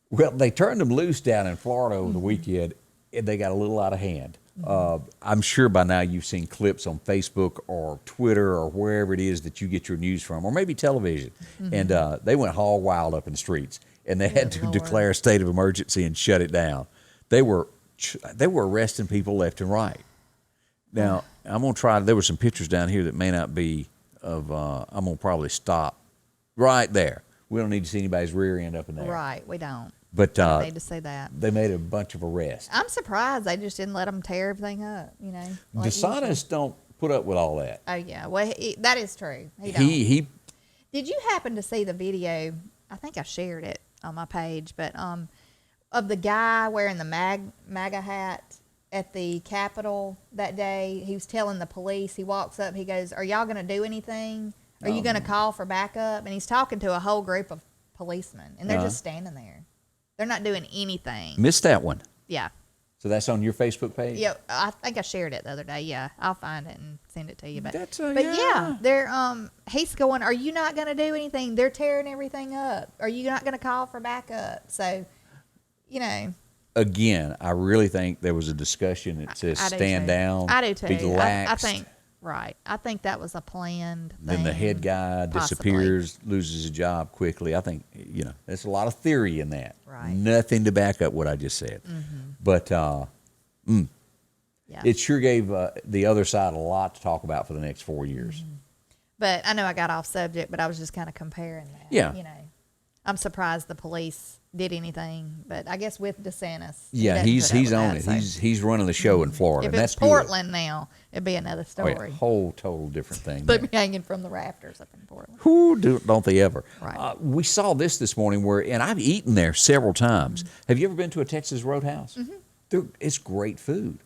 Well, they turned them loose down in Florida over the weekend, and they got a little out of hand. I'm sure by now you've seen clips on Facebook or Twitter or wherever it is that you get your news from, or maybe television. And they went hog wild up in the streets, and they had to Lord. declare a state of emergency and shut it down. They were arresting people left and right. Now, I'm going to try. There were some pictures down here that may not be of. I'm going to probably stop right there. We don't need to see anybody's rear end up in there. Right, we don't. But Don't need to say that. they made a bunch of arrests. I'm surprised they just didn't let them tear everything up, you know. like DeSantis don't put up with all that. usual. Oh, yeah. Well, that is true. He don't. He Did you happen to see the video? I think I shared it on my page, but of the guy wearing the MAGA hat at the Capitol that day. He was telling the police. He walks up. He goes, "Are y'all going to do anything? Are you going to call for backup?" And he's talking to a whole group of policemen, and they're just standing there. They're not doing anything. missed that one. Yeah. So that's on your Facebook page? Yeah, I think I shared it the other day. Yeah, I'll find it and send it to you. But That's yeah, they're he's going, "Are you not going to do anything? They're tearing everything up. Are you not going to call for backup?" So, you know, Again, I really think there was a discussion that says I do stand too. down, I do too. be lax. I think right. I think that was a planned thing. Then the head guy possibly. disappears, loses his job quickly. I think, there's a lot of theory in that. Right. Nothing to back up what I just said. But Yeah. it sure gave the other side a lot to talk about for the next 4 years. But I know I got off subject, but I was just kind of comparing that. Yeah. You know, I'm surprised the police did anything, but I guess with DeSantis. he Yeah, doesn't he's put up with on that, it. so. He's running the show in Florida. If and it's that's good. Portland now, it'd be another Oh, story. yeah, whole total different thing. They'd there. be hanging from the rafters up in Portland. Who don't they ever? Right. We saw this morning and I've eaten there several times. Have you ever been to a Texas Roadhouse? It's great food.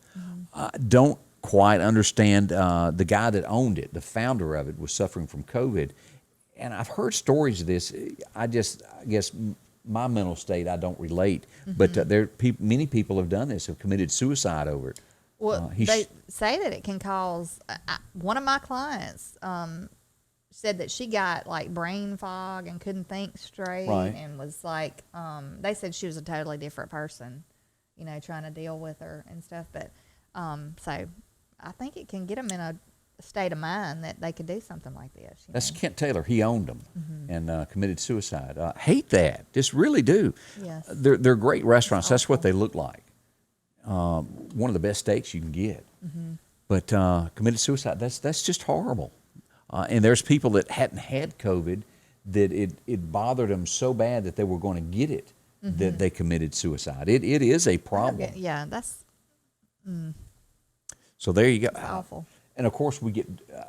Don't quite understand. The guy that owned it, the founder of it, was suffering from COVID. And I've heard stories of this. I guess my mental state, I don't relate. But many people have done this, have committed suicide over it. Well, they say that it can cause. One of my clients said that she got like brain fog and couldn't think straight, Right. and was like, they said she was a totally different person, trying to deal with her and stuff. But so I think it can get them in a state of mind that they could do something like this. That's Kent Taylor. He owned them and committed suicide. Hate that. Just really do. Yes. They're great restaurants. That's what they look like. One of the best steaks you can get. But committed suicide, that's just horrible. And there's people that hadn't had COVID that it bothered them so bad that they were going to get it that they committed suicide. It is a problem. Yeah, that's So there you go. awful. And of course,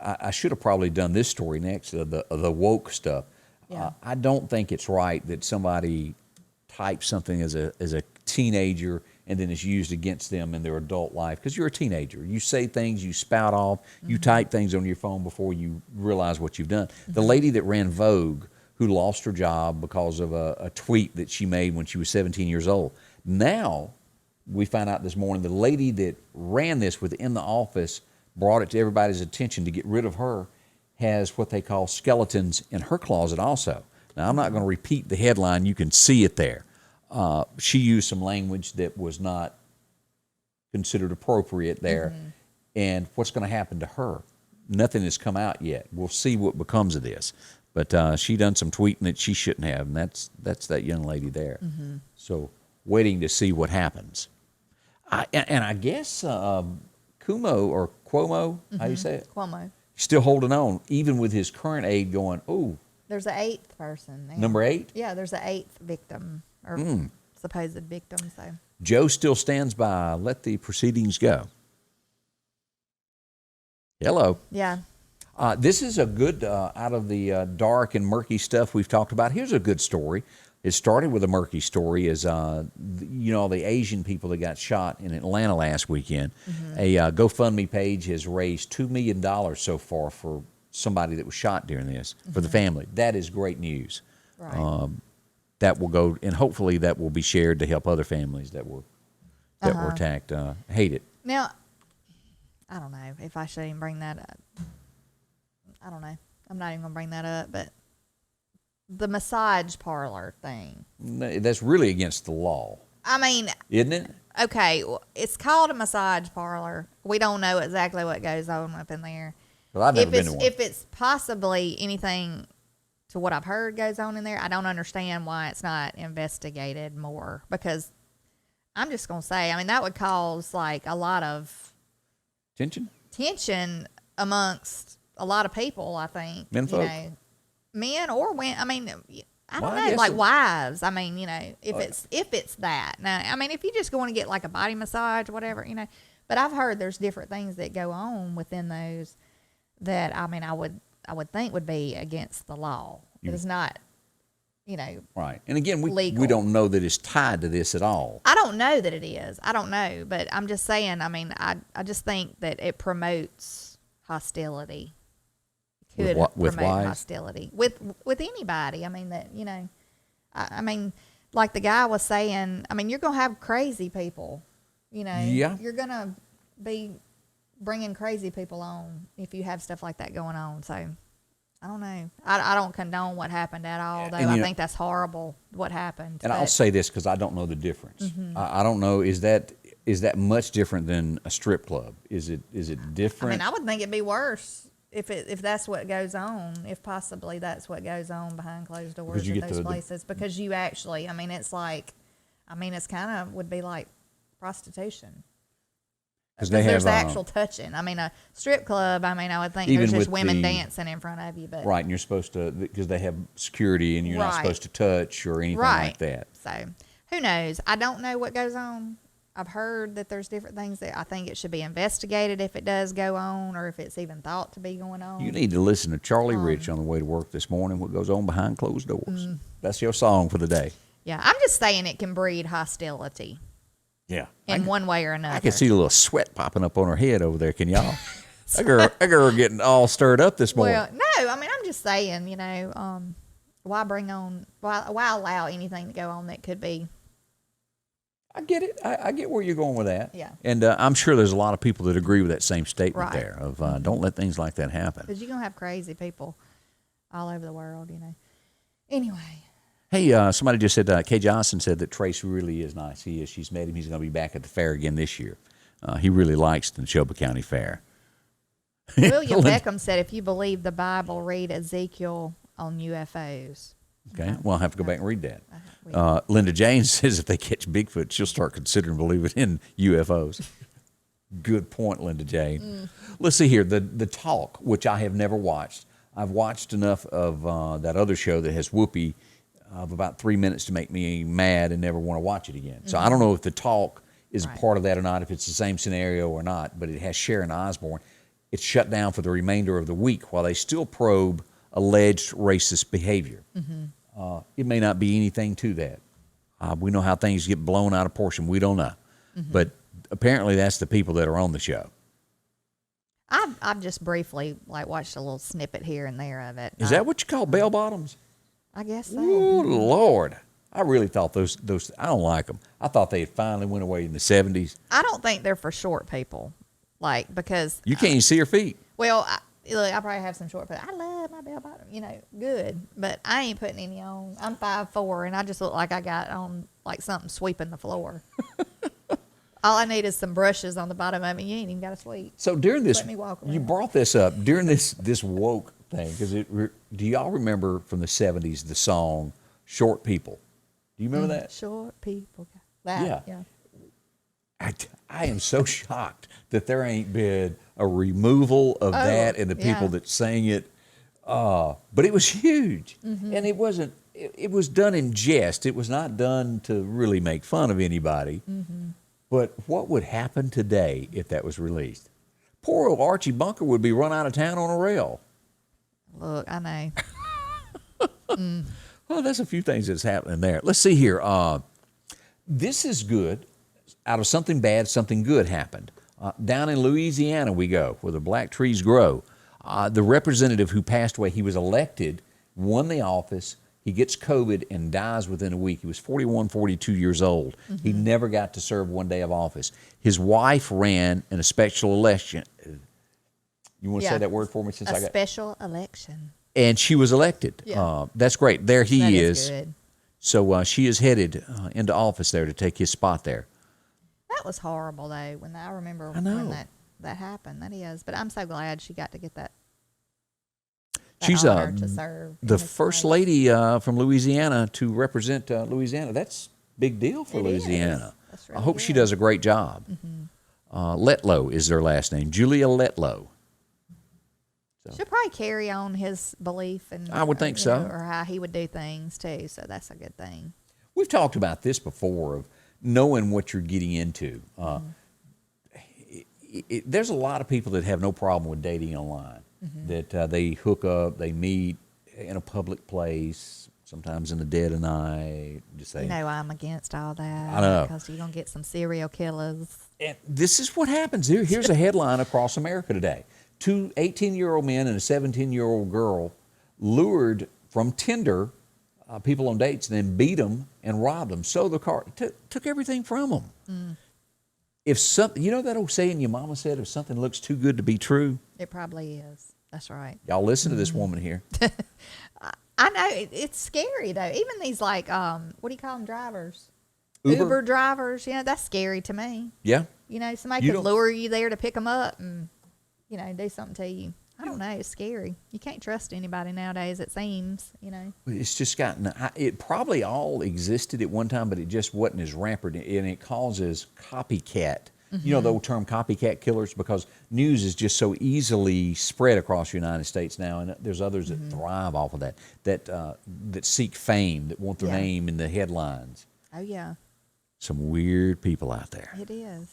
I should have probably done this story next, the woke stuff. Yeah. I don't think it's right that somebody types something as a teenager and then it's used against them in their adult life because you're a teenager. You say things, you spout off, you type things on your phone before you realize what you've done. The lady that ran Vogue, who lost her job because of a tweet that she made when she was 17 years old. Now, we found out this morning, the lady that ran this within the office brought it to everybody's attention to get rid of her, has what they call skeletons in her closet also. Now, I'm not going to repeat the headline. You can see it there. She used some language that was not considered appropriate there. And what's going to happen to her? Nothing has come out yet. We'll see what becomes of this. But she done some tweeting that she shouldn't have, and that's that young lady there. So waiting to see what happens. I guess Cuomo, or Cuomo, how do you say it? Cuomo. Still holding on, even with his current aide going, oh. There's an 8th person there. Number 8? Yeah, there's an 8th victim, or supposed victim. So Joe still stands by, let the proceedings go. Hello. yeah. This is a good, out of the dark and murky stuff we've talked about, here's a good story. It started with a murky story as, the Asian people that got shot in Atlanta last weekend. A GoFundMe page has raised $2 million so far for somebody that was shot during this, for the family. That is great news. Right. That will go, and hopefully that will be shared to help other families that were attacked. Hate it. Now, I don't know if I should even bring that up. I don't know. I'm not even going to bring that up, but the massage parlor thing. That's really against the law. I mean, isn't it? Okay, well, it's called a massage parlor. We don't know exactly what goes on up in there. Well, I've never been to one. If it's possibly anything to what I've heard goes on in there, I don't understand why it's not investigated more. Because I'm just going to say, I mean, that would cause like a lot of tension amongst a lot of people, I think. Men folk? Men or women. I mean, I don't Well, know, like wives. I mean, if it's that. Now, I mean, if you just going to get like a body massage or whatever, but I've heard there's different things that go on within those that, I mean, I would think would be against the law. It's not, right. And again, we legal. don't know that it's tied to this at all. I don't know that it is. I don't know, but I'm just saying, I mean, I just think that it promotes hostility. Could with promote hostility with anybody. I mean, that, I mean, like the guy was saying, I mean, you're going to have crazy people, Yeah. You're going to be bringing crazy people on if you have stuff like that going on. So I don't know. I don't condone what happened at all, though. I think that's horrible what happened. And I'll say this because I don't know the difference. I don't know. Is that much different than a strip club? Is it different? I mean, I would think it'd be worse if that's what goes on, if possibly that's what goes on behind closed doors in those places. Because you actually, I mean, it's kind of would be like prostitution. Because there's actual touching. I mean, a strip club, I mean, I would think there's just women dancing in front of you. But right, and you're supposed to, because they have security and you're not supposed to touch or anything like that. So, who knows? I don't know what goes on. I've heard that there's different things that I think it should be investigated if it does go on or if it's even thought to be going on. You need to listen to Charlie Rich on the way to work this morning, what goes on behind closed doors. That's your song for the day. Yeah, I'm just saying it can breed hostility. Yeah. In one way or another. I can see a little sweat popping up on her head over there. Can y'all? that girl getting all stirred up this morning. Well, no, I mean, I'm just saying, why allow anything to go on that could be. I get it. I get where you're going with that. Yeah. And I'm sure there's a lot of people that agree with that same statement there of don't let things like that happen. Because you're going to have crazy people all over the world, Anyway. Hey, somebody just said, Kay Johnson said that Trace really is nice. He is. She's met him. He's going to be back at the fair again this year. He really likes the Neshoba County Fair. William Beckham said, if you believe the Bible, read Ezekiel on UFOs. Okay, well, I'll have to go back and read that. Linda Jane says if they catch Bigfoot, she'll start considering believing in UFOs. Good point, Linda Jane. Let's see here. The Talk, which I have never watched. I've watched enough of that other show that has Whoopi of about 3 minutes to make me mad and never want to watch it again. So I don't know if The Talk is a part of that or not, if it's the same scenario or not, but it has Sharon Osbourne. It's shut down for the remainder of the week while they still probe alleged racist behavior. It may not be anything to that. We know how things get blown out of proportion. We don't know. but apparently that's the people that are on the show. I've just briefly watched a little snippet here and there of it. Is that what you call bell bottoms? I guess so. Ooh, Lord. I really thought those I don't like them. I thought they had finally went away in the 70s. I don't think they're for short people, because You can't even see your feet. well, look, I probably have some short feet. I love my bell bottom, good, but I ain't putting any on. I'm 5'4", and I just look like I got on something sweeping the floor. All I need is some brushes on the bottom of it. You ain't even got to sweep. So during this, Let me walk you around. brought this up during this woke thing because do y'all remember from the 70s the song "Short People"? Do you remember that? Short people. That, yeah. I am so shocked that there ain't been a removal of that and the people that sang it. But it was huge, and it wasn't. It was done in jest. It was not done to really make fun of anybody. But what would happen today if that was released? Poor old Archie Bunker would be run out of town on a rail. Look, I know. Well, there's a few things that's happening there. Let's see here. This is good. Out of something bad, something good happened. Down in Louisiana we go, where the black trees grow. The representative who passed away, he was elected, won the office. He gets COVID and dies within a week. He was 41, 42 years old. He never got to serve one day of office. His wife ran in a special election. You want to say that word for me? Special election. And she was elected. Yeah. That's great. There he That is. good. So she is headed into office there to take his spot there. That was horrible, though, when I remember know. when that happened. That is. But I'm so glad she got to get that. She's honor to serve the in this first place. lady from Louisiana to represent Louisiana. That's a big deal for It Louisiana. is. That's I really hope she good. does a great job. Letlow is their last name, Julia Letlow. She'll probably carry on his belief, and I would think so. or how he would do things too. So that's a good thing. We've talked about this before of knowing what you're getting into. There's a lot of people that have no problem with dating online. That they hook up, they meet in a public place, sometimes in the dead of night. Just say, I'm against all that. I know. Because you're gonna get some serial killers. and this is what happens. Here's a headline across America today. 2 18-year-old men and a 17-year-old girl lured from Tinder people on dates, and then beat them and robbed them. Stole the car, took everything from them. If something, that old saying your mama said, if something looks too good to be true. It probably is. That's right. Y'all listen to this woman here. I know it's scary though. Even these what do you call them, drivers? Uber? drivers. That's scary to me. Yeah. Somebody You could don't- lure you there to pick them up and do something to you. I don't know. It's scary. You can't trust anybody nowadays. It seems. It's just gotten, it probably all existed at one time, but it just wasn't as rampant, and it causes copycat. The old term copycat killers, because news is just so easily spread across the United States now, and there's others that thrive off of that seek fame, that want their Yeah. name in the headlines. Oh yeah, Some weird people out there. it is.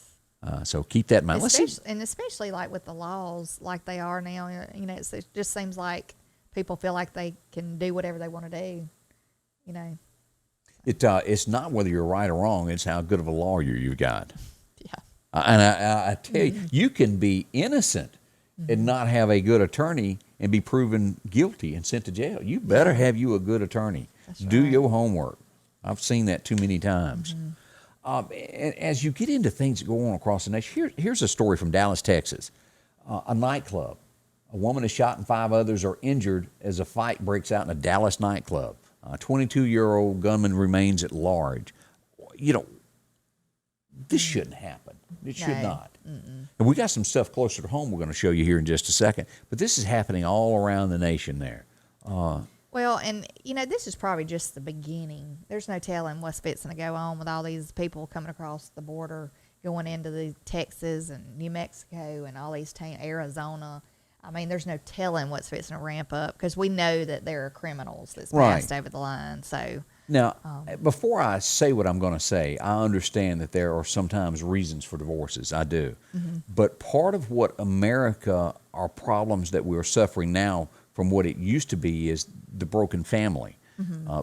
So keep that in mind. Let's see. Especially with the laws like they are now. It just seems like people feel like they can do whatever they want to do. It's not whether you're right or wrong, it's how good of a lawyer you've got. Yeah. And I tell you, you can be innocent and not have a good attorney and be proven guilty and sent to jail. You better have you a good attorney. That's Do right. your homework. I've seen that too many times. And as you get into things that go on across the nation, here's a story from Dallas, Texas. A nightclub. A woman is shot and 5 others are injured as a fight breaks out in a Dallas nightclub. A 22-year-old gunman remains at large. This shouldn't happen. It should No. not. And we got some stuff closer to home we're going to show you here in just a second. But this is happening all around the nation there. Well, and this is probably just the beginning. There's no telling what's fixing to go on with all these people coming across the border, going into the Texas and New Mexico and all these Arizona. I mean, there's no telling what's fixing to ramp up because we know that there are criminals that's passed Right. over the line. So Now, before I say what I'm going to say, I understand that there are sometimes reasons for divorces. I do. But part of what America, our problems that we're suffering now from what it used to be, is the broken family.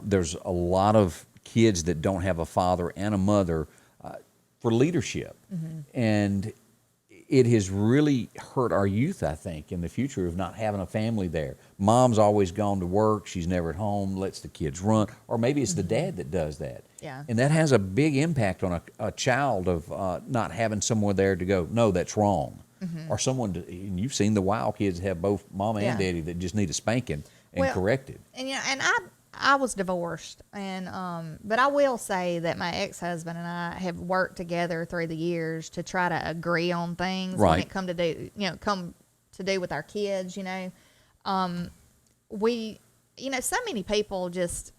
There's a lot of kids that don't have a father and a mother. for leadership. And it has really hurt our youth, I think, in the future of not having a family there. Mom's always gone to work. She's never at home, lets the kids run. Or maybe it's the dad that does that. Yeah. And that has a big impact on a child of not having someone there to go, no, that's wrong. Or someone, and you've seen the wild kids have both mama and daddy that just need a spanking and corrected. And and I was divorced, and but I will say that my ex-husband and I have worked together through the years to try to agree on things when it come to do with our kids. We so many people just,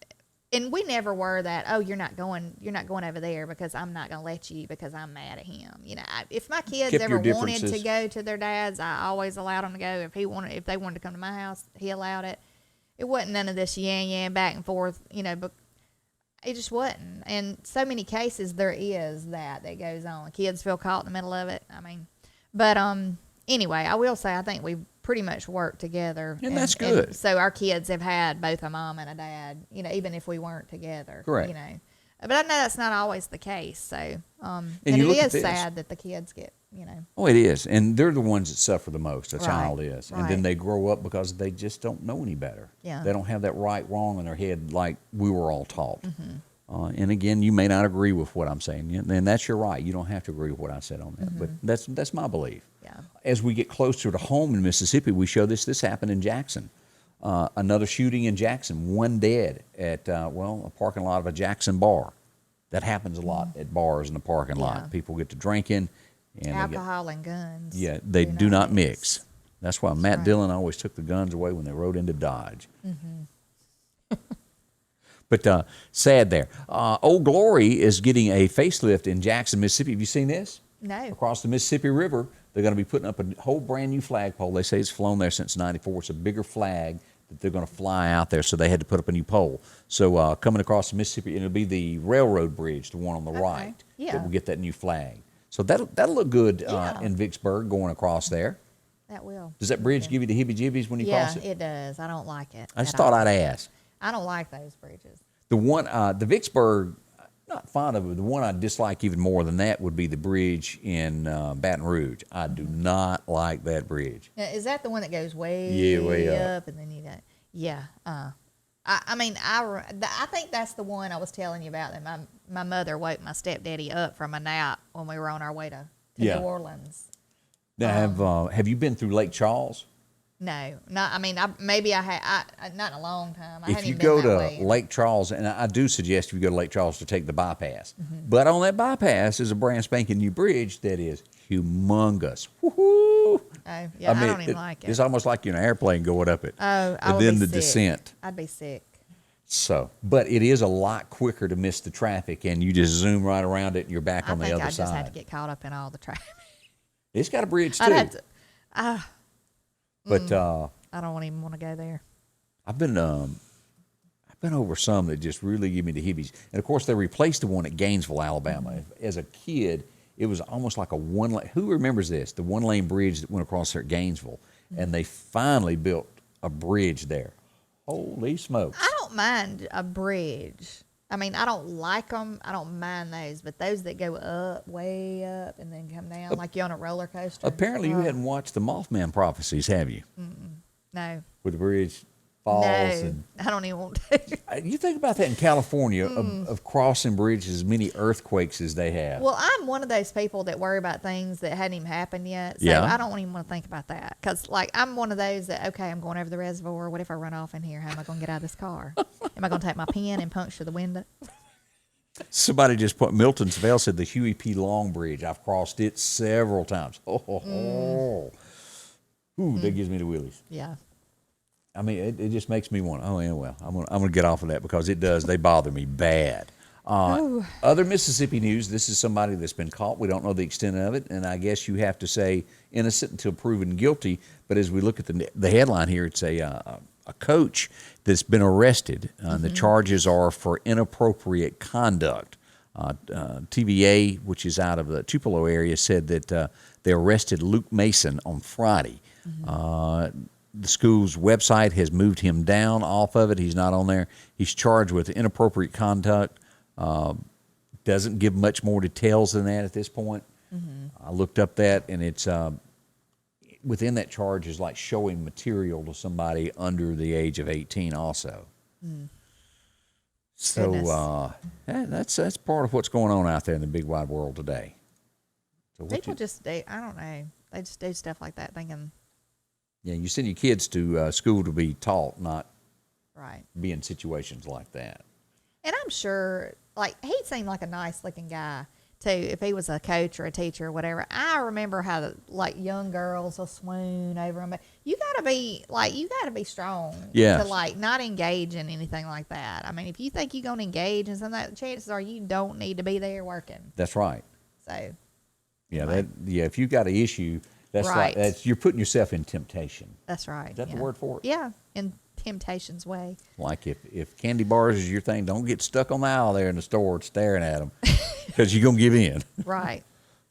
and we never were that, oh, you're not going over there because I'm not going to let you because I'm mad at him. If my kids Kept ever your wanted to differences. go to their dad's, I always allowed them to go. If they wanted to come to my house, he allowed it. It wasn't none of this yan back and forth, but it just wasn't. And so many cases there is that goes on. Kids feel caught in the middle of it. But anyway, I will say I think we've pretty much worked together. And that's good. And so our kids have had both a mom and a dad, even if we weren't together. Correct. But I know that's not always the case. So, and you it look at is this. sad that the kids get, Oh, it is. And they're the ones that suffer the most, a child is. And then right. they grow up because they just don't know any better. Yeah. They don't have that right, wrong in their head like we were all taught. And again, you may not agree with what I'm saying, and that's your right. You don't have to agree with what I said on that, but that's my belief. Yeah. As we get closer to home in Mississippi, we show this. This happened in Jackson. Another shooting in Jackson, one dead at, a parking lot of a Jackson bar. That happens a lot at bars in the parking lot. People get to drinking. And Alcohol and guns. Yeah, they do not mix. That's why Matt right. Dillon always took the guns away when they rode into Dodge. But sad there. Old Glory is getting a facelift in Jackson, Mississippi. Have you seen this? No. Across the Mississippi River, they're going to be putting up a whole brand new flagpole. They say it's flown there since '94. It's a bigger flag that they're going to fly out there, so they had to put up a new pole. So coming across the Mississippi, it'll be the railroad bridge, the one on the right, that will get that new flag. So that'll look good in Vicksburg going across there. That will. Does that bridge give you the heebie-jeebies when you cross it? Yeah, it does. I don't like it. I just thought I'd ask. I don't like those bridges. The one, the Vicksburg, not fond of it. The one I dislike even more than that would be the bridge in Baton Rouge. I do not like that bridge. Now, is that the one that goes way up. and then you got? Yeah. I think that's the one I was telling you about. That my mother woke my stepdaddy up from a nap when we were on our way to New Orleans. Now, have you been through Lake Charles? No, not. I mean, maybe I had. Not in a long time. I If hadn't you even go been that to way. Lake Charles, and I do suggest if you go to Lake Charles to take the bypass, but on that bypass is a brand spanking new bridge that is humongous. Woo-hoo! Oh, yeah, I don't even like it. It's almost like you're in an airplane going up it. Oh, I and would then be the sick. descent. I'd be sick. So, but it is a lot quicker to miss the traffic, and you just zoom right around it, and you're back on the other I side. just had to get caught up in all the traffic. It's got a bridge too. I'd have to. But I don't even want to go there. I've been over some that just really give me the heebies. And of course, they replaced the one at Gainesville, Alabama. As a kid, it was almost like a one lane. Who remembers this? The one lane bridge that went across there at Gainesville, and they finally built a bridge there. Holy smokes! I don't mind a bridge. I mean, I don't like them. I don't mind those, but those that go up, way up, and then come down like you're on a roller coaster. Apparently, you hadn't watched the Mothman prophecies, have you? No. Where the bridge falls. No, And I don't even want to. you think about that in California of crossing bridges, as many earthquakes as they have. Well, I'm one of those people that worry about things that hadn't even happened yet. So Yeah. I don't even want to think about that. Because, like, I'm one of those that, okay, I'm going over the reservoir. What if I run off in here? How am I going to get out of this car? Am I going to take my pen and puncture the window? Somebody just put, Milton Savell said the Huey P. Long Bridge. I've crossed it several times. Ooh, that gives me the willies. Yeah. I mean, it just makes me want, I'm gonna get off of that because it does. They bother me bad. Other Mississippi news, this is somebody that's been caught. We don't know the extent of it, and I guess you have to say innocent until proven guilty. But as we look at the headline here, it's a coach that's been arrested. The charges are for inappropriate conduct. TVA, which is out of the Tupelo area, said that they arrested Luke Mason on Friday. The school's website has moved him down off of it. He's not on there. He's charged with inappropriate conduct. doesn't give much more details than that at this point. I looked up that, and it's within that charge is like showing material to somebody under the age of 18 also. So that's part of what's going on out there in the big wide world today. So People I don't know. They just do stuff like that thinking. Yeah, you send your kids to school to be taught, not Right. be in situations like that. And I'm sure, like, he seemed like a nice looking guy too. If he was a coach or a teacher or whatever, I remember how like young girls will swoon over him. But you gotta be strong Yes. to like not engage in anything like that. I mean, if you think you're gonna engage in something, that chances are you don't need to be there working. That's right. So Yeah, if you got an issue, that's Right. you're putting yourself in temptation. that's right. Is that the yeah. word for it? Yeah, in temptation's way. Like if candy bars is your thing, don't get stuck on the aisle there in the store staring at them because you're going to give in. Right.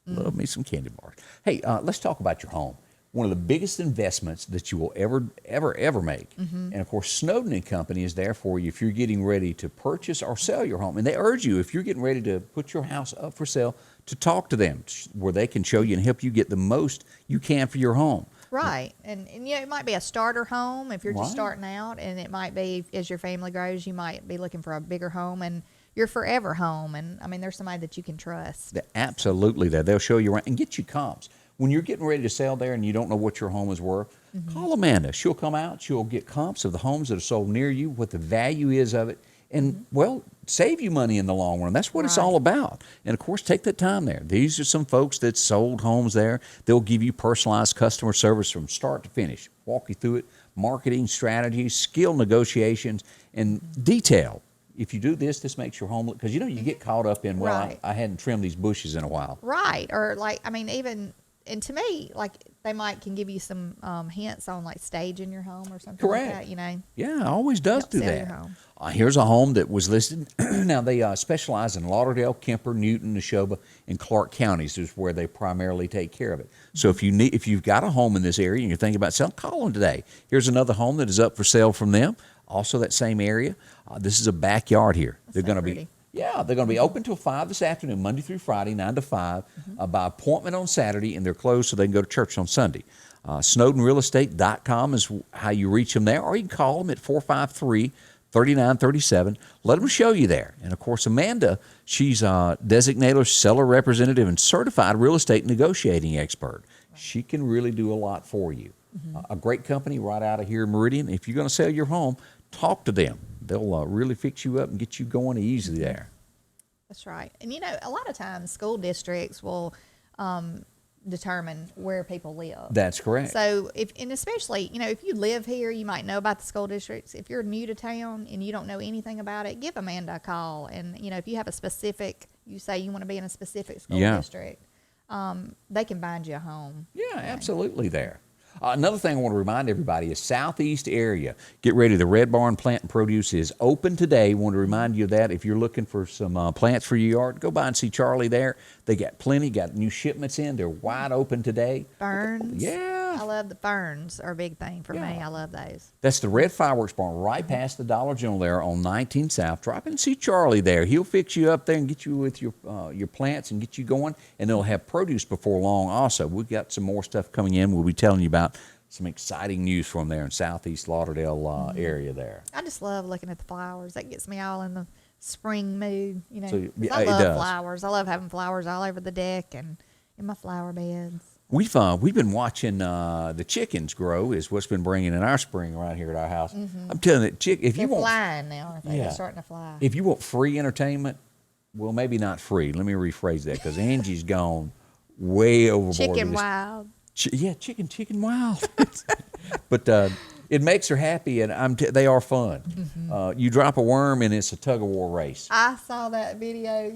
Love me some candy bars. Hey, let's talk about your home. One of the biggest investments that you will ever make. And of course, Snowden and Company is there for you if you're getting ready to purchase or sell your home. And they urge you, if you're getting ready to put your house up for sale, to talk to them where they can show you and help you get the most you can for your home. Right. And you know, it might be a starter home if you're just Right. starting out, and it might be as your family grows, you might be looking for a bigger home and your forever home. And I mean, there's somebody that you can trust. Absolutely, there. They'll show you around and get you comps. When you're getting ready to sell there and you don't know what your home is worth, call Amanda. She'll come out. She'll get comps of the homes that are sold near you, what the value is of it, and, well, save you money in the long run. That's what it's Right. all about. And, of course, take that time there. These are some folks that sold homes there. They'll give you personalized customer service from start to finish, walk you through it, marketing strategies, skill negotiations, and detail. If you do this, this makes your home look, because, you know, you get caught up in, well, Right. I hadn't trimmed these bushes in a while. Right. Or like, I mean, even, and to me, like they can give you some hints on like staging your home or something Correct. like that, you know. Yeah, it always does Help do sell your that. home. Here's a home that was listed. Now, they specialize in Lauderdale, Kemper, Newton, Neshoba, and Clark counties is where they primarily take care of it. So if you've got a home in this area and you're thinking about selling, call them today. Here's another home that is up for sale from them, also that same area. This is a backyard here. They're so going to pretty. be. Yeah, they're going to be open till 5 this afternoon, Monday through Friday, 9 to 5, by appointment on Saturday, and they're closed so they can go to church on Sunday. SnowdenRealEstate.com is how you reach them there, or you can call them at 453-3937. Let them show you there. And, of course, Amanda, she's a designated seller representative and certified real estate negotiating expert. She can really do a lot for you. A great company right out of here in Meridian. If you're going to sell your home, talk to them. They'll really fix you up and get you going easy there. That's right. And you know, a lot of times school districts will determine where people live. That's correct. So and especially, you know, if you live here, you might know about the school districts. If you're new to town and you don't know anything about it, give Amanda a call. And, you know, if you have you say you want to be in a specific school district, they can find you a home. Yeah, absolutely there. Another thing I want to remind everybody is Southeast area. Get ready. The Red Barn Plant and Produce is open today. Want to remind you of that. If you're looking for some plants for your yard, go by and see Charlie there. They got plenty, got new shipments in. They're wide open today. Ferns. Yeah. I love the ferns are a big thing for me. Yeah. I love those. That's the Red Fireworks Barn right past the Dollar General there on 19 South. Drop in and see Charlie there. He'll fix you up there and get you with your plants and get you going. And they'll have produce before long also. We've got some more stuff coming in. We'll be telling you about some exciting news from there in Southeast Lauderdale area there. I just love looking at the flowers. That gets me all in the spring mood. You know, So, 'cause yeah, I it love does. flowers. I love having flowers all over the deck and in my flower beds. We've been watching the chickens grow is what's been bringing in our spring around here at our house. I'm telling you, if They're you want flying now, aren't they? Yeah. They're starting to fly. if you want free entertainment, well, maybe not free. Let me rephrase that because Angie's gone way overboard. Chicken with this. wild. Chicken wild. But it makes her happy, and they are fun. You drop a worm, and it's a tug of war race. I saw that video.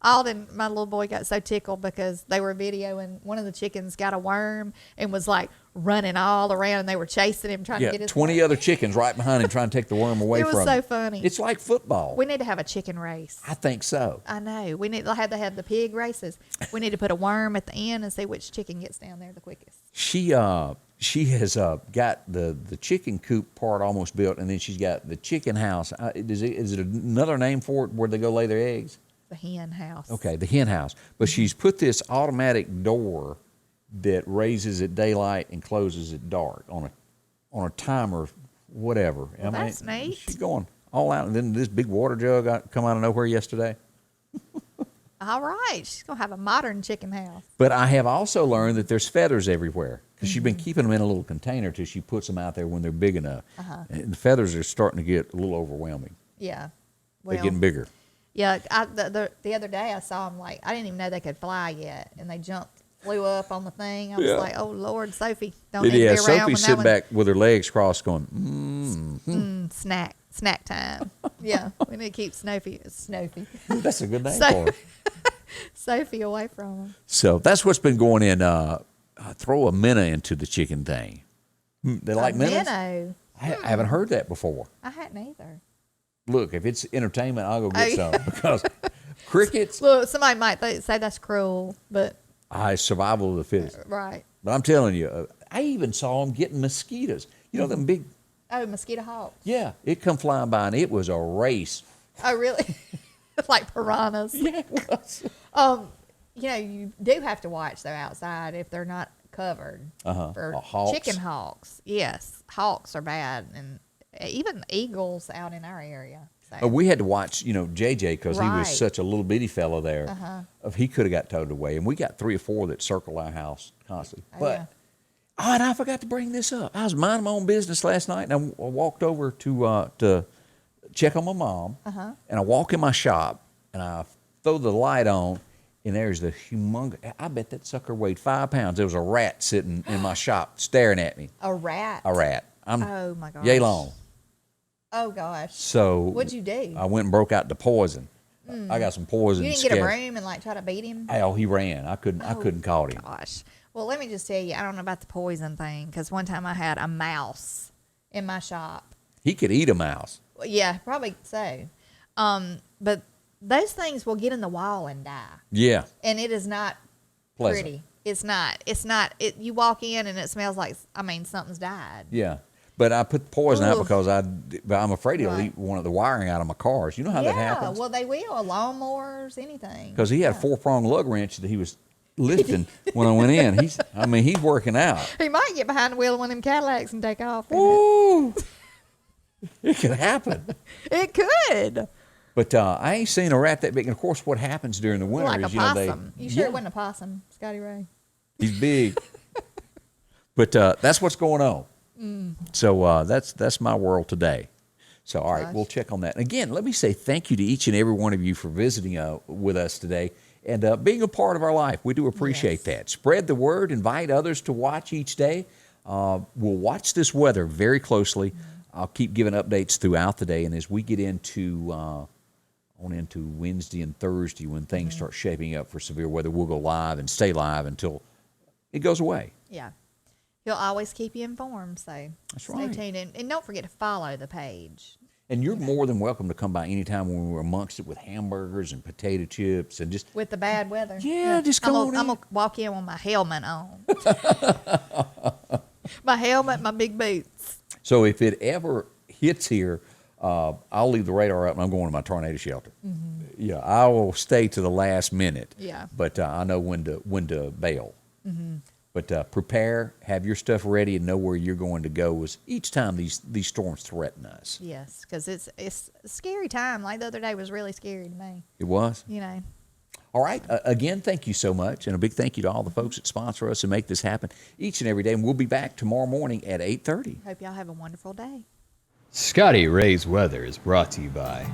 Alden, my little boy, got so tickled because they were videoing one of the chickens got a worm and was like running all around, and they were chasing him trying to Yeah, get his 20 other chickens right behind him trying to take the worm away It from was him. so funny. It's like football. We need to have a chicken race. I think so. I know. We need to have the pig races. We need to put a worm at the end and see which chicken gets down there the quickest. She has got the chicken coop part almost built, and then she's got the chicken house. Is it another name for it where they go lay their eggs? The hen house. Okay, the hen house. But she's put this automatic door that raises at daylight and closes at dark on a timer, whatever. Well, that's neat. She's going all out. And then this big water jug come out of nowhere yesterday. All right. She's going to have a modern chicken house. But I have also learned that there's feathers everywhere because she's been keeping them in a little container till she puts them out there when they're big enough. And the feathers are starting to get a little overwhelming. Yeah. They're getting bigger. Yeah. The other day I saw them I didn't even know they could fly yet. And they flew up on the thing. I was like, oh, Lord, Sophie, don't need to be around Sophie when sit that back with her legs crossed going, snack time. Yeah, we need to keep Snoopy. That's a good name So- for her. Sophie away from him. So that's what's been going in. Throw a minnow into the chicken thing. They like minnows? Minnow. I haven't heard that before. I hadn't either. Look, if it's entertainment, I'll go get some because crickets. Look, somebody might say that's cruel, but Survival of the fittest. right. But I'm telling you, I even saw them getting mosquitoes. You know them big. Oh, mosquito hawks. Yeah, it come flying by and it was a race. Oh, really? Like piranhas. Yeah, it was. You do have to watch though outside if they're not covered for Hawks. chicken hawks. Yes, hawks are bad, and even eagles out in our area. So. We had to watch, JJ because he Right. was such a little bitty fellow there. He could have got towed away, and we got 3 or 4 that circle our house constantly. But and I forgot to bring this up. I was minding my own business last night, and I walked over to check on my mom, and I walk in my shop, and I throw the light on, and there's the humongous. I bet that sucker weighed 5 pounds. There was a rat sitting in my shop staring at me. A rat. A rat. Oh my gosh. Yay long. Oh gosh. So What'd you do? I went and broke out the poison. I got some poison. You didn't get a broom and try to beat him? Oh, he ran. I couldn't caught him. Gosh. Well, let me just tell you, I don't know about the poison thing because one time I had a mouse in my shop. He could eat a mouse. Well, yeah, probably so. But those things will get in the wall and die. Yeah. And it is not Pleasant. pretty. It's not. You walk in and it smells like, something's died. Yeah. But I put poison out Ooh. because I'm afraid he'll eat one of the wiring out of my cars. You know how that happens? Well, they will. Lawnmowers, anything. Because he had a 4-prong lug wrench that he was lifting when I went in. He's working out. He might get behind the wheel of one of them Cadillacs and take off. Ooh. It could happen. It could. But I ain't seen a rat that big. And of course, what happens during the winter Like a is, possum. You sure it wasn't a possum, Scotty Ray? He's big. But that's what's going on. So that's my world today. So, all right, Gosh. we'll check on that. Again, let me say thank you to each and every one of you for visiting with us today and being a part of our life. We do appreciate that. Spread the word. Invite others to watch each day. We'll watch this weather very closely. I'll keep giving updates throughout the day. And as we get into Wednesday and Thursday when things start shaping up for severe weather, we'll go live and stay live until it goes away. Yeah. He'll always keep you informed, so That's right. stay tuned. And don't forget to follow the page. And you're more than welcome to come by anytime when we're amongst it with hamburgers and potato chips and just With the bad weather. Yeah, just come on in. I'm going to walk in with my helmet on. My helmet, my big boots. So if it ever hits here, I'll leave the radar up and I'm going to my tornado shelter. Yeah, I will stay to the last minute. Yeah. But I know when to bail. But prepare, have your stuff ready, and know where you're going to go as each time these storms threaten us. Yes, because it's a scary time. Like the other day was really scary to me. It was. All right. Again, thank you so much. And a big thank you to all the folks that sponsor us and make this happen each and every day. And we'll be back tomorrow morning at 8:30. Hope y'all have a wonderful day. Scotty Ray's Weather is brought to you by